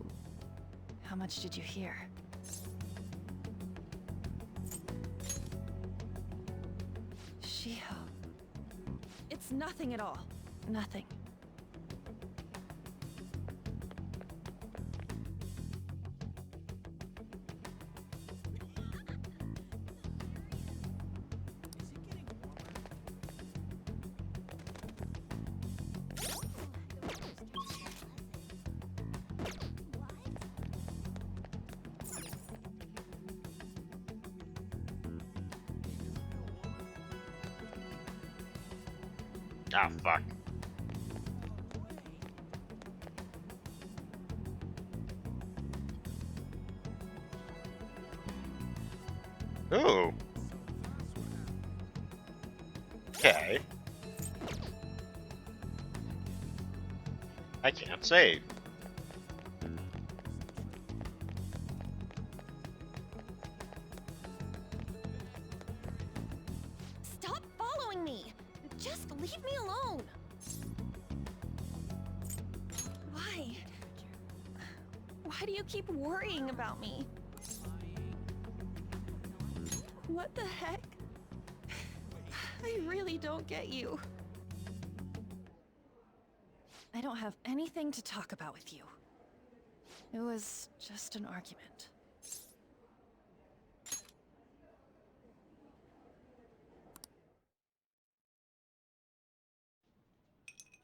how much did you hear? Shiho. It's nothing at all. Nothing. Ah, fuck. Ooh. Okay. I can't save. Stop following me! Just leave me alone! Why? Why do you keep worrying about me? What the heck? I really don't get you. I don't have anything to talk about with you. It was just an argument.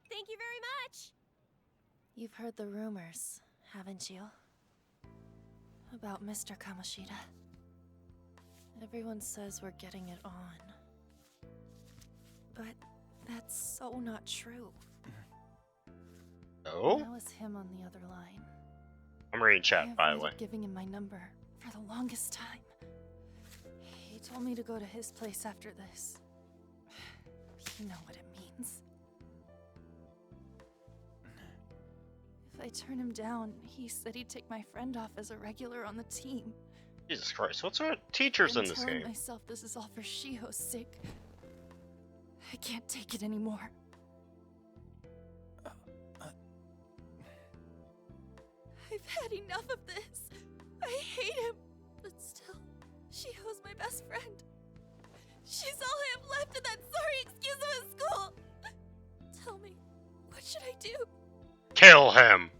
Thank you very much! You've heard the rumors, haven't you? About Mr. Kamoshida. Everyone says we're getting it on. But that's so not true. Oh? That was him on the other line. I'm reading chat, by the way. I avoided giving him my number for the longest time. He told me to go to his place after this. You know what it means. If I turn him down, he said he'd take my friend off as a regular on the team. Jesus Christ, what's with teachers in I'm this telling game? myself this is all for Shiho's sake. I can't take it anymore. I've had enough of this. I hate him. But still, Shiho's my best friend. She's all I have left in that sorry excuse of a school. Tell me, what should I do? Kill him!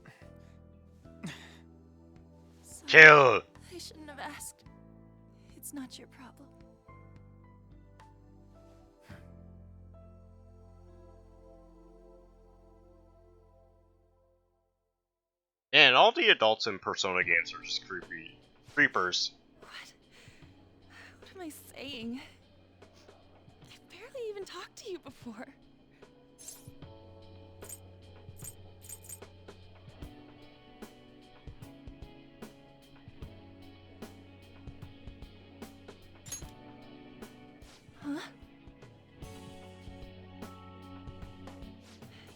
Sorry, Kill! I shouldn't have asked. It's not your problem. And all the adults in Persona games are just creepers. What am I saying? I've barely even talked to you before. Huh?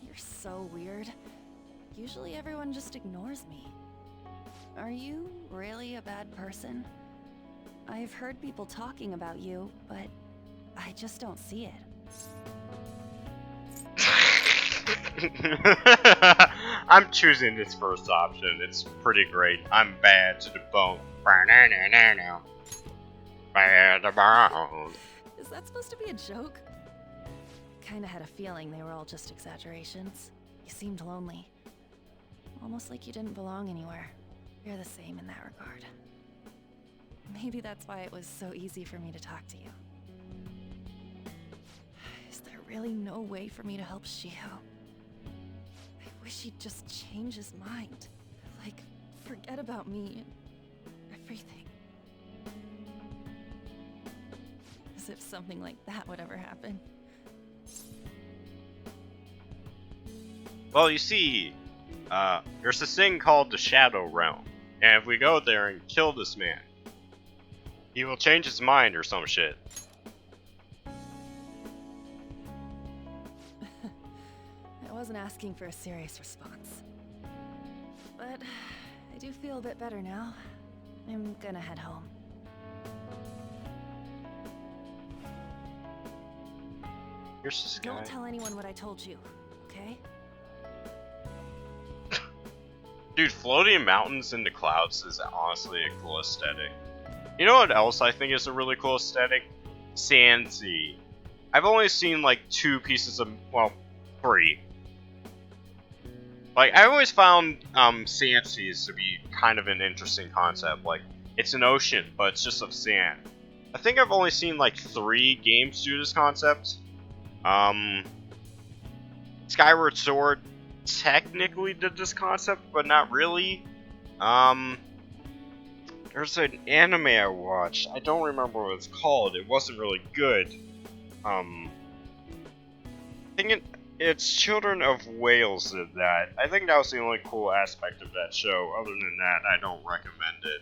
You're so weird. Usually everyone just ignores me. Are you really a bad person? I've heard people talking about you, but I just don't see it. I'm choosing this first option. It's pretty great. I'm bad to the bone. Bad to the bone. Is that supposed to be a joke? Kinda had a feeling they were all just exaggerations. You seemed lonely. Almost like you didn't belong anywhere. You're the same in that regard. Maybe that's why it was so easy for me to talk to you. Is there really no way for me to help Shiho? I wish he'd just change his mind. Like, forget about me and everything. As if something like that would ever happen. Well, you see, there's this thing called the Shadow Realm, and if we go there and kill this man, he will change his mind or some shit. I wasn't asking for a serious response. But I do feel a bit better now. I'm gonna head home. Here's this guy. Don't tell anyone what I told you, okay? Dude, floating mountains in the clouds is honestly a cool aesthetic. You know what else I think is a really cool aesthetic? Sand Sea. I've only seen like 2 pieces of, well, 3. Like, I always found sand seas to be kind of an interesting concept. Like, it's an ocean, but it's just of sand. I think I've only seen like 3 games do this concept. Skyward Sword technically did this concept, but not really. There's an anime I watched. I don't remember what it's called. It wasn't really good. I think it's Children of Whales did that. I think that was the only cool aspect of that show. Other than that, I don't recommend it.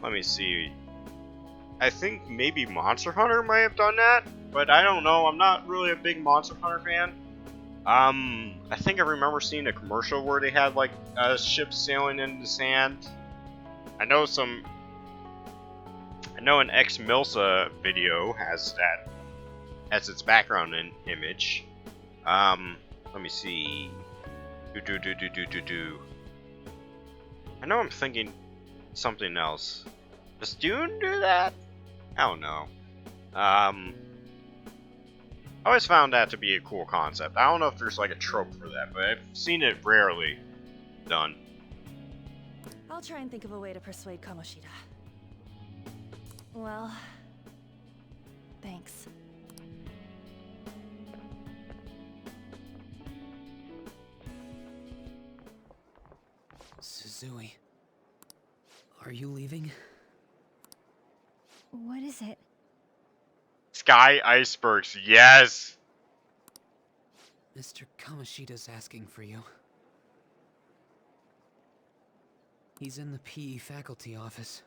Let me see. I think maybe Monster Hunter might have done that, but I don't know. I'm not really a big Monster Hunter fan. I think I remember seeing a commercial where they had like a ship sailing in the sand. I know an ex-Milsa video has that as its background image. Let me see. I know I'm thinking something else. Does Dune do that? I don't know. I always found that to be a cool concept. I don't know if there's like a trope for that, but I've seen it rarely done. I'll try and think of a way to persuade Kamoshida. Well, thanks. Suzui, are you leaving? What is it? Sky icebergs, yes! Mr. Kamoshida's asking for you. He's in the PE faculty office.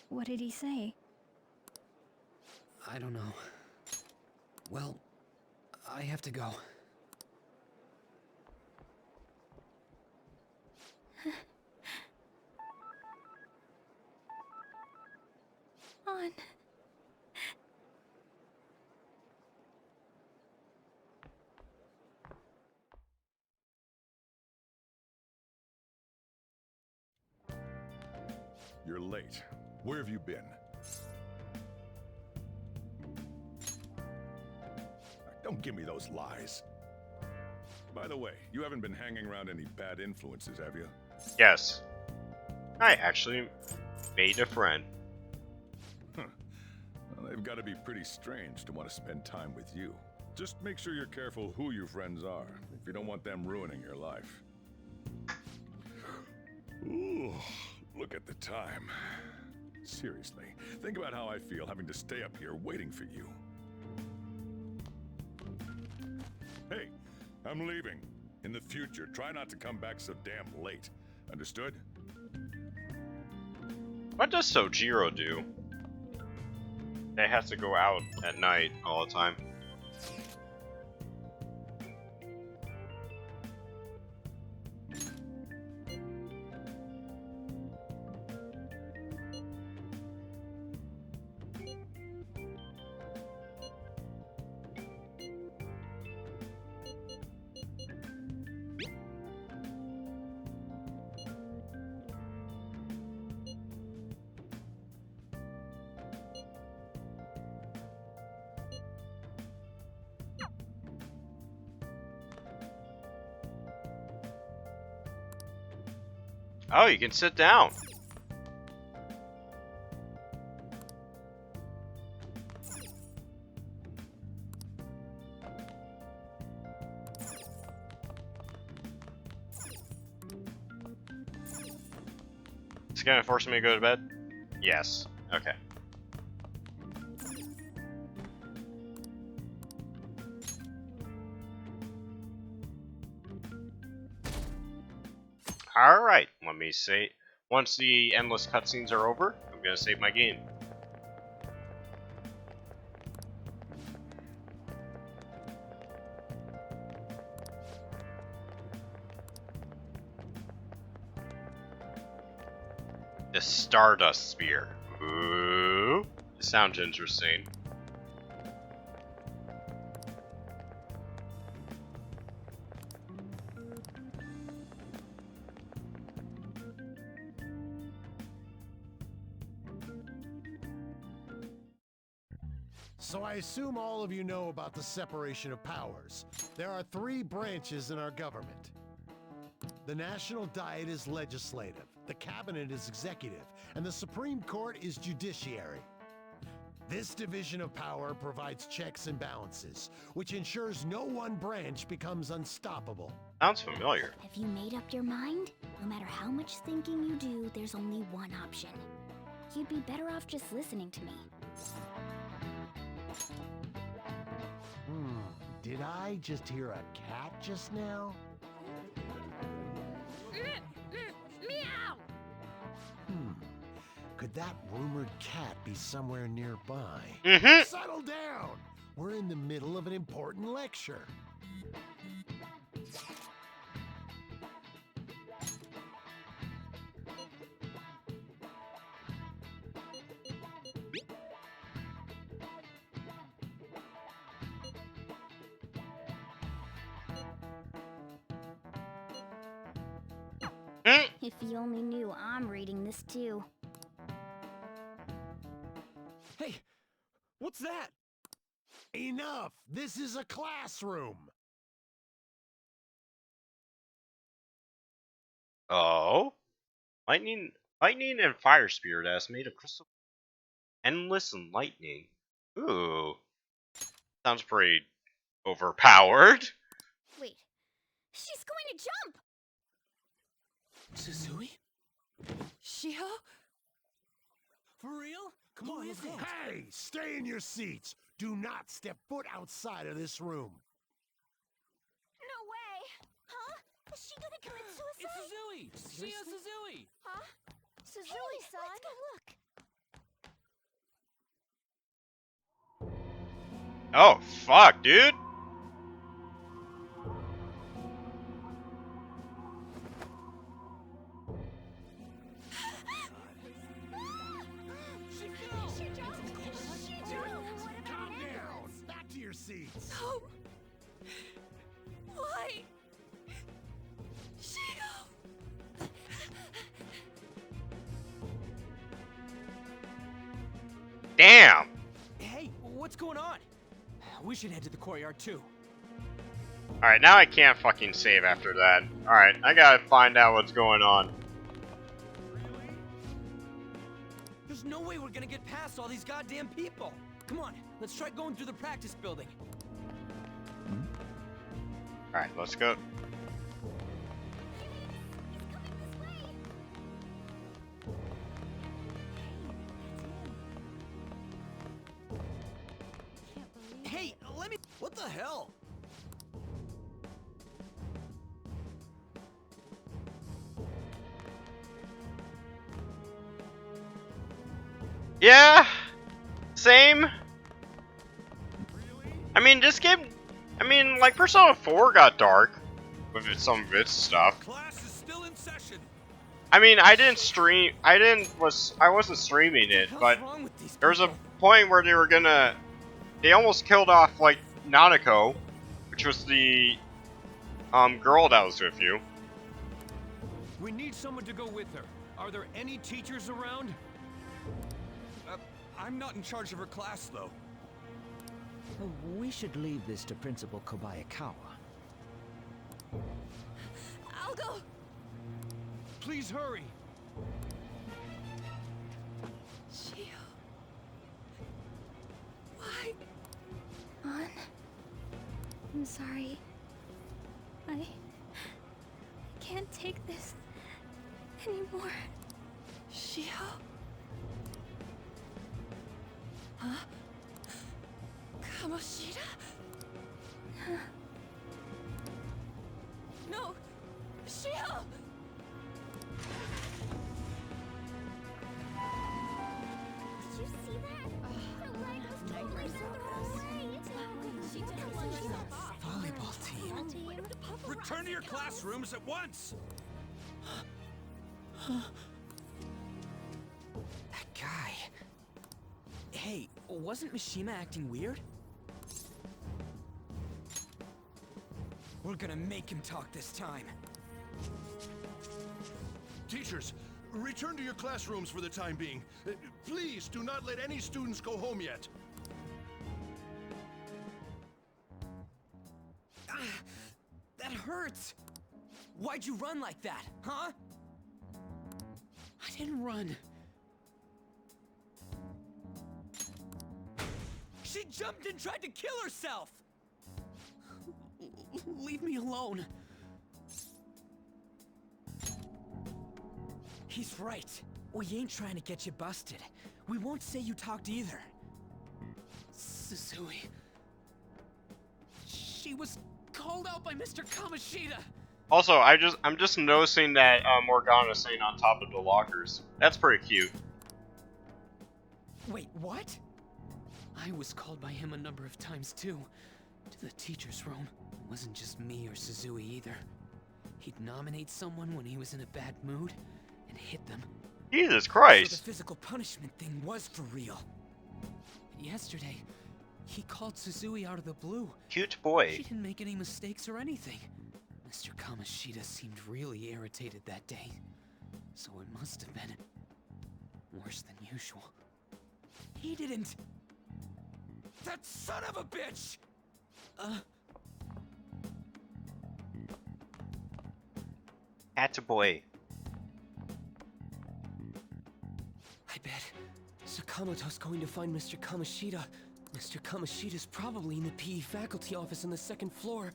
What did he say? I don't know. Well, I have to go. You're late. Where have you been? Don't give me those lies. By the way, you haven't been hanging around any bad influences, have you? Yes. I actually made a friend. Huh. Well, they've got to be pretty strange to want to spend time with you. Just make sure you're careful who your friends are, if you don't want them ruining your life. Ooh, look at the time. Seriously, think about how I feel having to stay up here waiting for you. Hey, I'm leaving. In the future, try not to come back so damn late. Understood? What does Sojiro do? They have to go out at night all the time. Oh, you can sit down. It's gonna force me to go to bed? Yes. Okay. Alright, let me say, once the endless cutscenes are over, I'm gonna save my game. The Stardust Spear. Ooh, this sounds interesting. So I assume all of you know about the separation of powers. There are 3 branches in our government. The National Diet is legislative, the Cabinet is executive, and the Supreme Court is judiciary. This division of power provides checks and balances, which ensures no one branch becomes unstoppable. Sounds familiar. Have you made up your mind? No matter how much thinking you do, there's only one option. You'd be better off just listening to me. Did I just hear a cat just now? Meow! Could that rumored cat be somewhere nearby? Mm-hmm. Settle down! We're in the middle of an important lecture. If you only knew I'm reading this too. Hey, what's that? Enough! This is a classroom! Oh? Lightning and Fire Spirit has made a crystal. Endless and lightning. Ooh. Sounds pretty overpowered. Wait, she's going to jump! Suzui? Shiho? For real? Come on, let's go. Hey! Stay in your seats! Do not step foot outside of this room. No way! Huh? Is she gonna commit suicide? It's Suzui! Shia Suzui! Huh? Suzui-san? Let's go look. Oh, fuck, dude. Calm down! Back to your seats! Oh. Why? Shiho! Damn! Hey, what's going on? We should head to the courtyard too. Alright, now I can't fucking save after that. Alright, I gotta find out what's going on. There's no way we're gonna get past all these goddamn people. Come on, let's try going through the practice building. Alright, let's go. Hey, let me. What the hell? Yeah, same. I mean, this game. I mean, like Persona 4 got dark with some of its stuff. Class is still in session. I mean, I didn't stream. I wasn't streaming it, but there was a point where they were gonna. They almost killed off like Nanako, which was the girl that was with you. We need someone to go with her. Are there any teachers around? I'm not in charge of her class, though. We should leave this to Principal Kobayakawa. I'll go. Please hurry. Shio. Why? On. I'm sorry. I can't take this anymore. Shio. Huh? Kamoshida? No! Shio! Did you see that? Her leg was totally thrown away. She did. Volleyball team. Return to your classrooms at once. That guy. Hey, wasn't Mishima acting weird? We're gonna make him talk this time. Teachers, return to your classrooms for the time being. Please do not let any students go home yet. That hurts! Why'd you run like that, huh? I didn't run. She jumped and tried to kill herself! Leave me alone. He's right. We ain't trying to get you busted. We won't say you talked either. Suzui. She was called out by Mr. Kamoshida. Also, I'm just noticing that Morgana's sitting on top of the lockers. That's pretty cute. Wait, what? I was called by him a number of times too. To the teacher's room. It wasn't just me or Suzui either. He'd nominate someone when he was in a bad mood and hit them. Jesus Christ! So the physical punishment thing was for real. Yesterday, he called Suzui out of the blue. Cute boy. He didn't make any mistakes or anything. Mr. Kamoshida seemed really irritated that day. So it must have been worse than usual. He didn't. That son of a bitch! Attaboy. I bet Sakamoto's going to find Mr. Kamoshida. Mr. Kamoshida's probably in the PE faculty office on the second floor.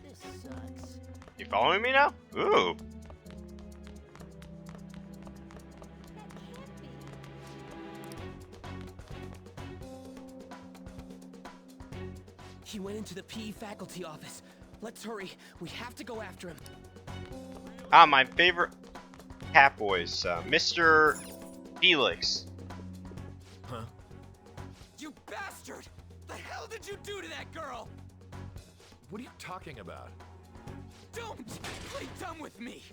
This sucks. You following me now? Ooh. He went into the PE faculty office. Let's hurry. We have to go after him. Ah, my favorite cat boys, Mr. Felix. Huh? You bastard! The hell did you do to that girl? What are you talking about? Don't play dumb with me!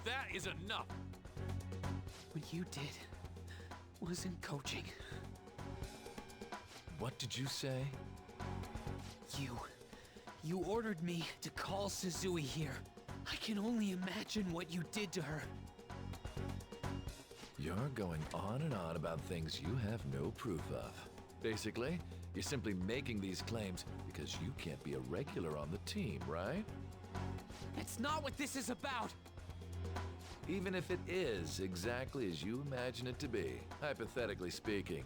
That is enough. What you did wasn't coaching. What did you say? You ordered me to call Suzui here. I can only imagine what you did to her. You You're going on and on about things you have no proof of. Basically, you're simply making these claims because you can't be a regular on the team, right? That's not what this is about! Even if it is exactly as you imagine it to be, hypothetically speaking,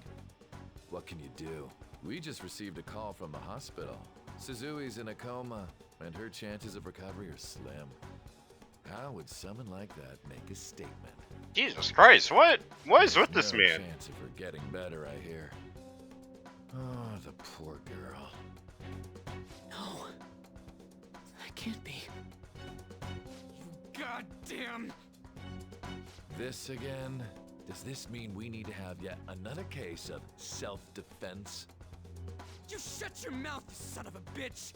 what can you do? We just received a call from the hospital. Suzui's in a coma, and her chances of recovery are slim. How would someone like that make a statement? Jesus Christ, what is with this no man? Chance of her getting better, I hear. Oh, the poor girl. No. That can't be. You goddamn... This again? Does this mean we need to have yet another case of self-defense? You shut your mouth, you son of a bitch!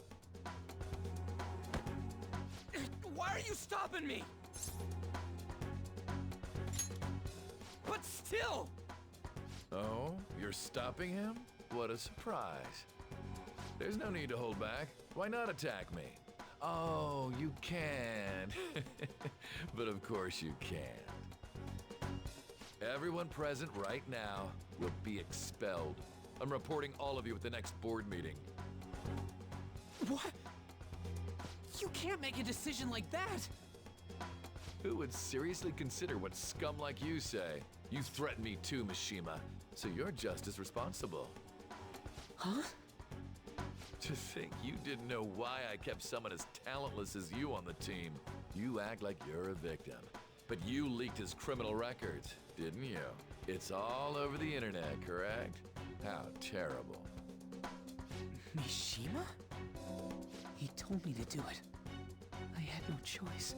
Why are you stopping me? But still! Oh, you're stopping him? What a surprise. There's no need to hold back. Why not attack me? Oh, you can. But of course you can. Everyone present right now will be expelled. I'm reporting all of you at the next board meeting. What? You can't make a decision like that! Who would seriously consider what scum like you say? You threatened me too, Mishima, so you're just as responsible. Huh? To think you didn't know why I kept someone as talentless as you on the team. You act like you're a victim. But you leaked his criminal records, didn't you? It's all over the internet, correct? How terrible. Mishima? He told me to do it. I had no choice.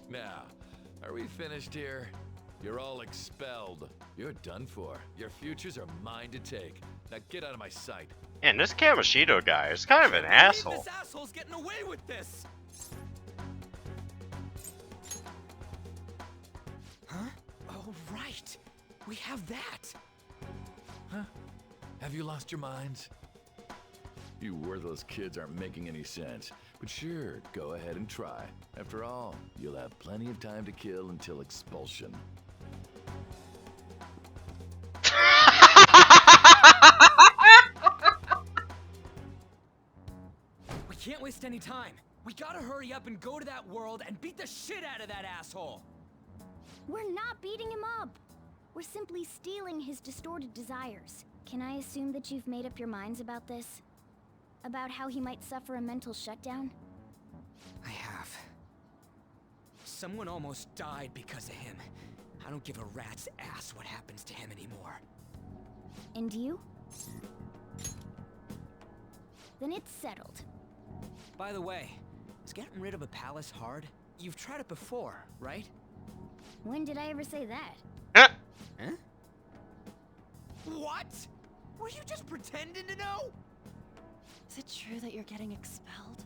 Now, are we finished here? You're all expelled. You're done for. Your futures are mine to take. Now get out of my sight. Man, this Kamoshida guy is kind of an asshole. This asshole's getting away with this! Huh? Oh, right. We have that. Huh? Have you lost your minds? You worthless kids aren't making any sense. But sure, go ahead and try. After all, you'll have plenty of time to kill until expulsion. We can't waste any time. We gotta hurry up and go to that world and beat the shit out of that asshole. We're not beating him up. We're simply stealing his distorted desires. Can I assume that you've made up your minds about this? About how he might suffer a mental shutdown? I have. Someone almost died because of him. I don't give a rat's ass what happens to him anymore. And you? Then it's settled. By the way, is getting rid of a palace hard? You've tried it before, right? When did I ever say that? Huh? What? Were you just pretending to know? Is it true that you're getting expelled?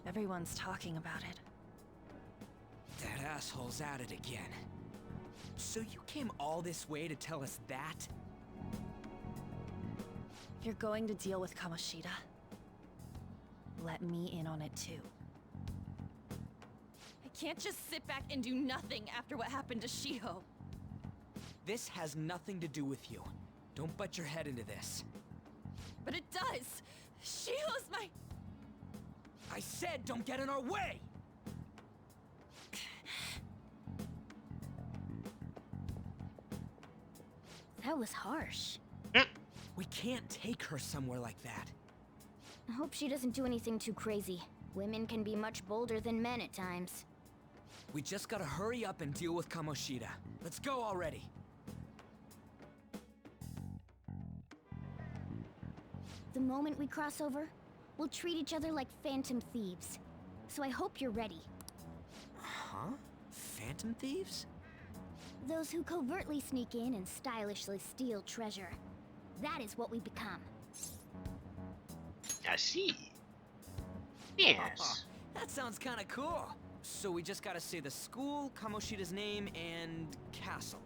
Everyone's talking about it. That asshole's at it again. So you came all this way to tell us that? If you're going to deal with Kamoshida, let me in on it too. I can't just sit back and do nothing after what happened to Shiho. This has nothing to do with you. Don't butt your head into this. But it does! Shiho's my... I said don't get in our way! That was harsh. We can't take her somewhere like that. I hope she doesn't do anything too crazy. Women can be much bolder than men at times. We just gotta hurry up and deal with Kamoshida. Let's go already. The moment we cross over, we'll treat each other like phantom thieves. So I hope you're ready. Huh? Phantom thieves? Those who covertly sneak in and stylishly steal treasure. That is what we become. I see. Yes. That sounds kinda cool. So we just gotta say the school, Kamoshida's name, and castle.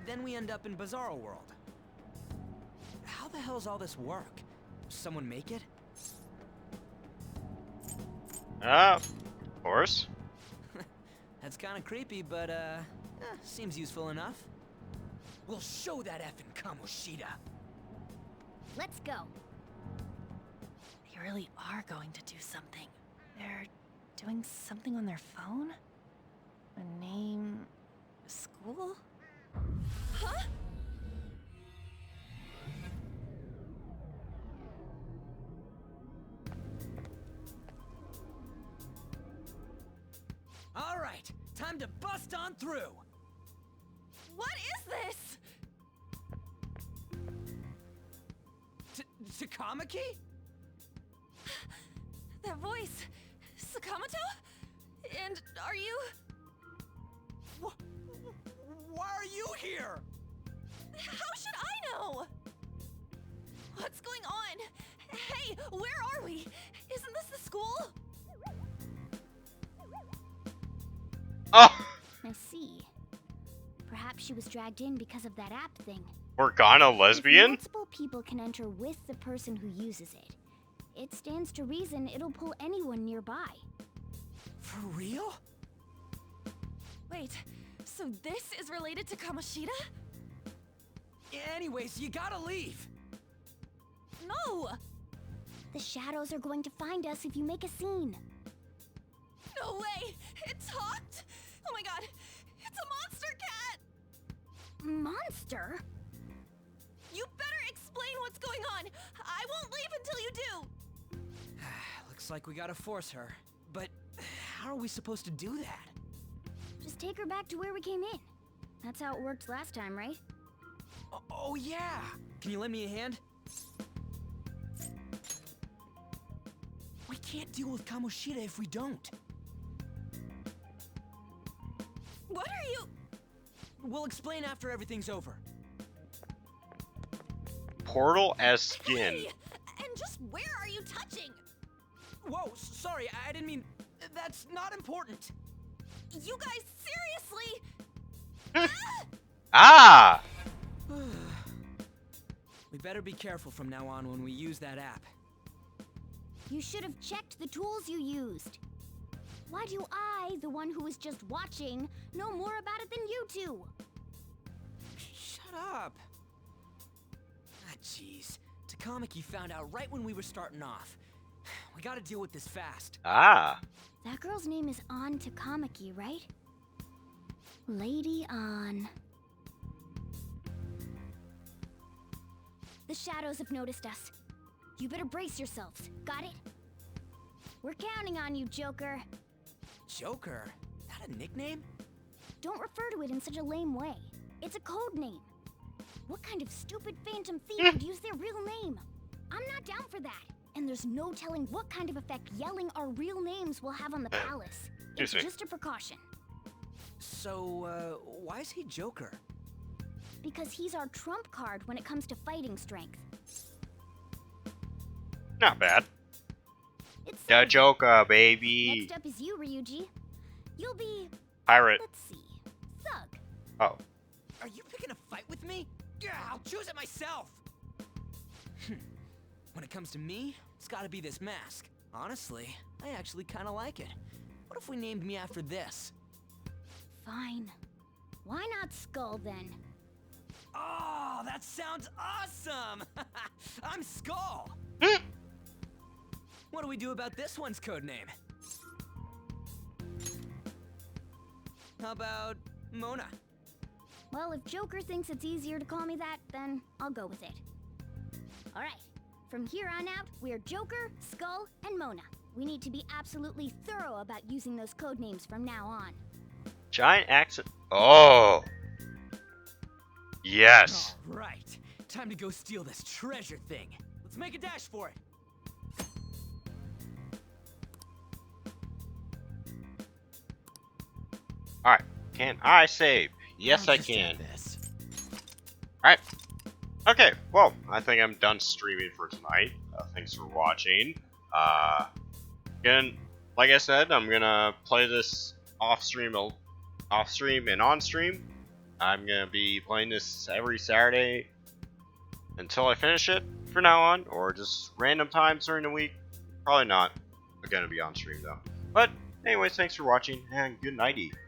Then we end up in Bizarro World. How the hell's all this work? Someone make it? Of course. That's kind of creepy, but seems useful enough. We'll show that effing Kamoshida. Let's go. They really are going to do something. They're doing something on their phone? A name... school? Huh? All right, time to bust on through. What is this? Takamaki? That voice... Sakamoto? And are you... Why are you here? How should I know? What's going on? Hey, where are we? Isn't this the school? Oh! I see. Perhaps she was dragged in because of that app thing. Morgana If lesbian? multiple people can enter with the person who uses it, it stands to reason it'll pull anyone nearby. For real? Wait, so this is related to Kamoshida? Anyways, you gotta leave. No! The shadows are going to find us if you make a scene. No way! It talked? Oh my god! It's a monster cat! Monster? You better explain what's going on! I won't leave until you do! Looks like we gotta force her. But how are we supposed to do that? Just take her back to where we came in. That's how it worked last time, right? Oh yeah! Can you lend me a hand? We can't deal with Kamoshida if we don't. What are you... We'll explain after everything's over. Portal as skin. Hey! And just where are you touching? Whoa, sorry, I didn't mean... That's not important. You guys, seriously? Ah! We better be careful from now on when we use that app. You should have checked the tools you used. Why do I, the one who was just watching, know more about it than you two? Shut up. Ah, jeez. Takamaki found out right when we were starting off. We gotta deal with this fast. Ah. That girl's name is An Takamaki, right? Lady An. The shadows have noticed us. You better brace yourselves. Got it? We're counting on you, Joker. Joker? That a nickname? Don't refer to it in such a lame way. It's a code name. What kind of stupid phantom thief would use their real name? I'm not down for that. And there's no telling what kind of effect yelling our real names will have on the palace. It's just a precaution. So, why is he Joker? Because he's our trump card when it comes to fighting strength. Not bad. It's The Joker, baby. Next up is you, Ryuji. You'll be... Pirate. Let's see. Thug. Oh. Are you picking a fight with me? Yeah, I'll choose it myself. When it comes to me, it's gotta be this mask. Honestly, I actually kinda like it. What if we named me after this? Fine. Why not Skull, then? Oh, that sounds awesome! I'm Skull! What do we do about this one's codename? How about Mona? Well, if Joker thinks it's easier to call me that, then I'll go with it. Alright, from here on out, we're Joker, Skull, and Mona. We need to be absolutely thorough about using those codenames from now on. Giant accent. Oh. Yes. All right, time to go steal this treasure thing. Let's make a dash for it. Alright. Can I save? Yes, I can. Alright. Okay, well, I think I'm done streaming for tonight. Thanks for watching. Again, like I said, I'm gonna play this off-stream and on-stream. I'm gonna be playing this every Saturday until I finish it from now on, or just random times during the week. Probably not gonna be on stream though. But anyways, thanks for watching, and good nighty.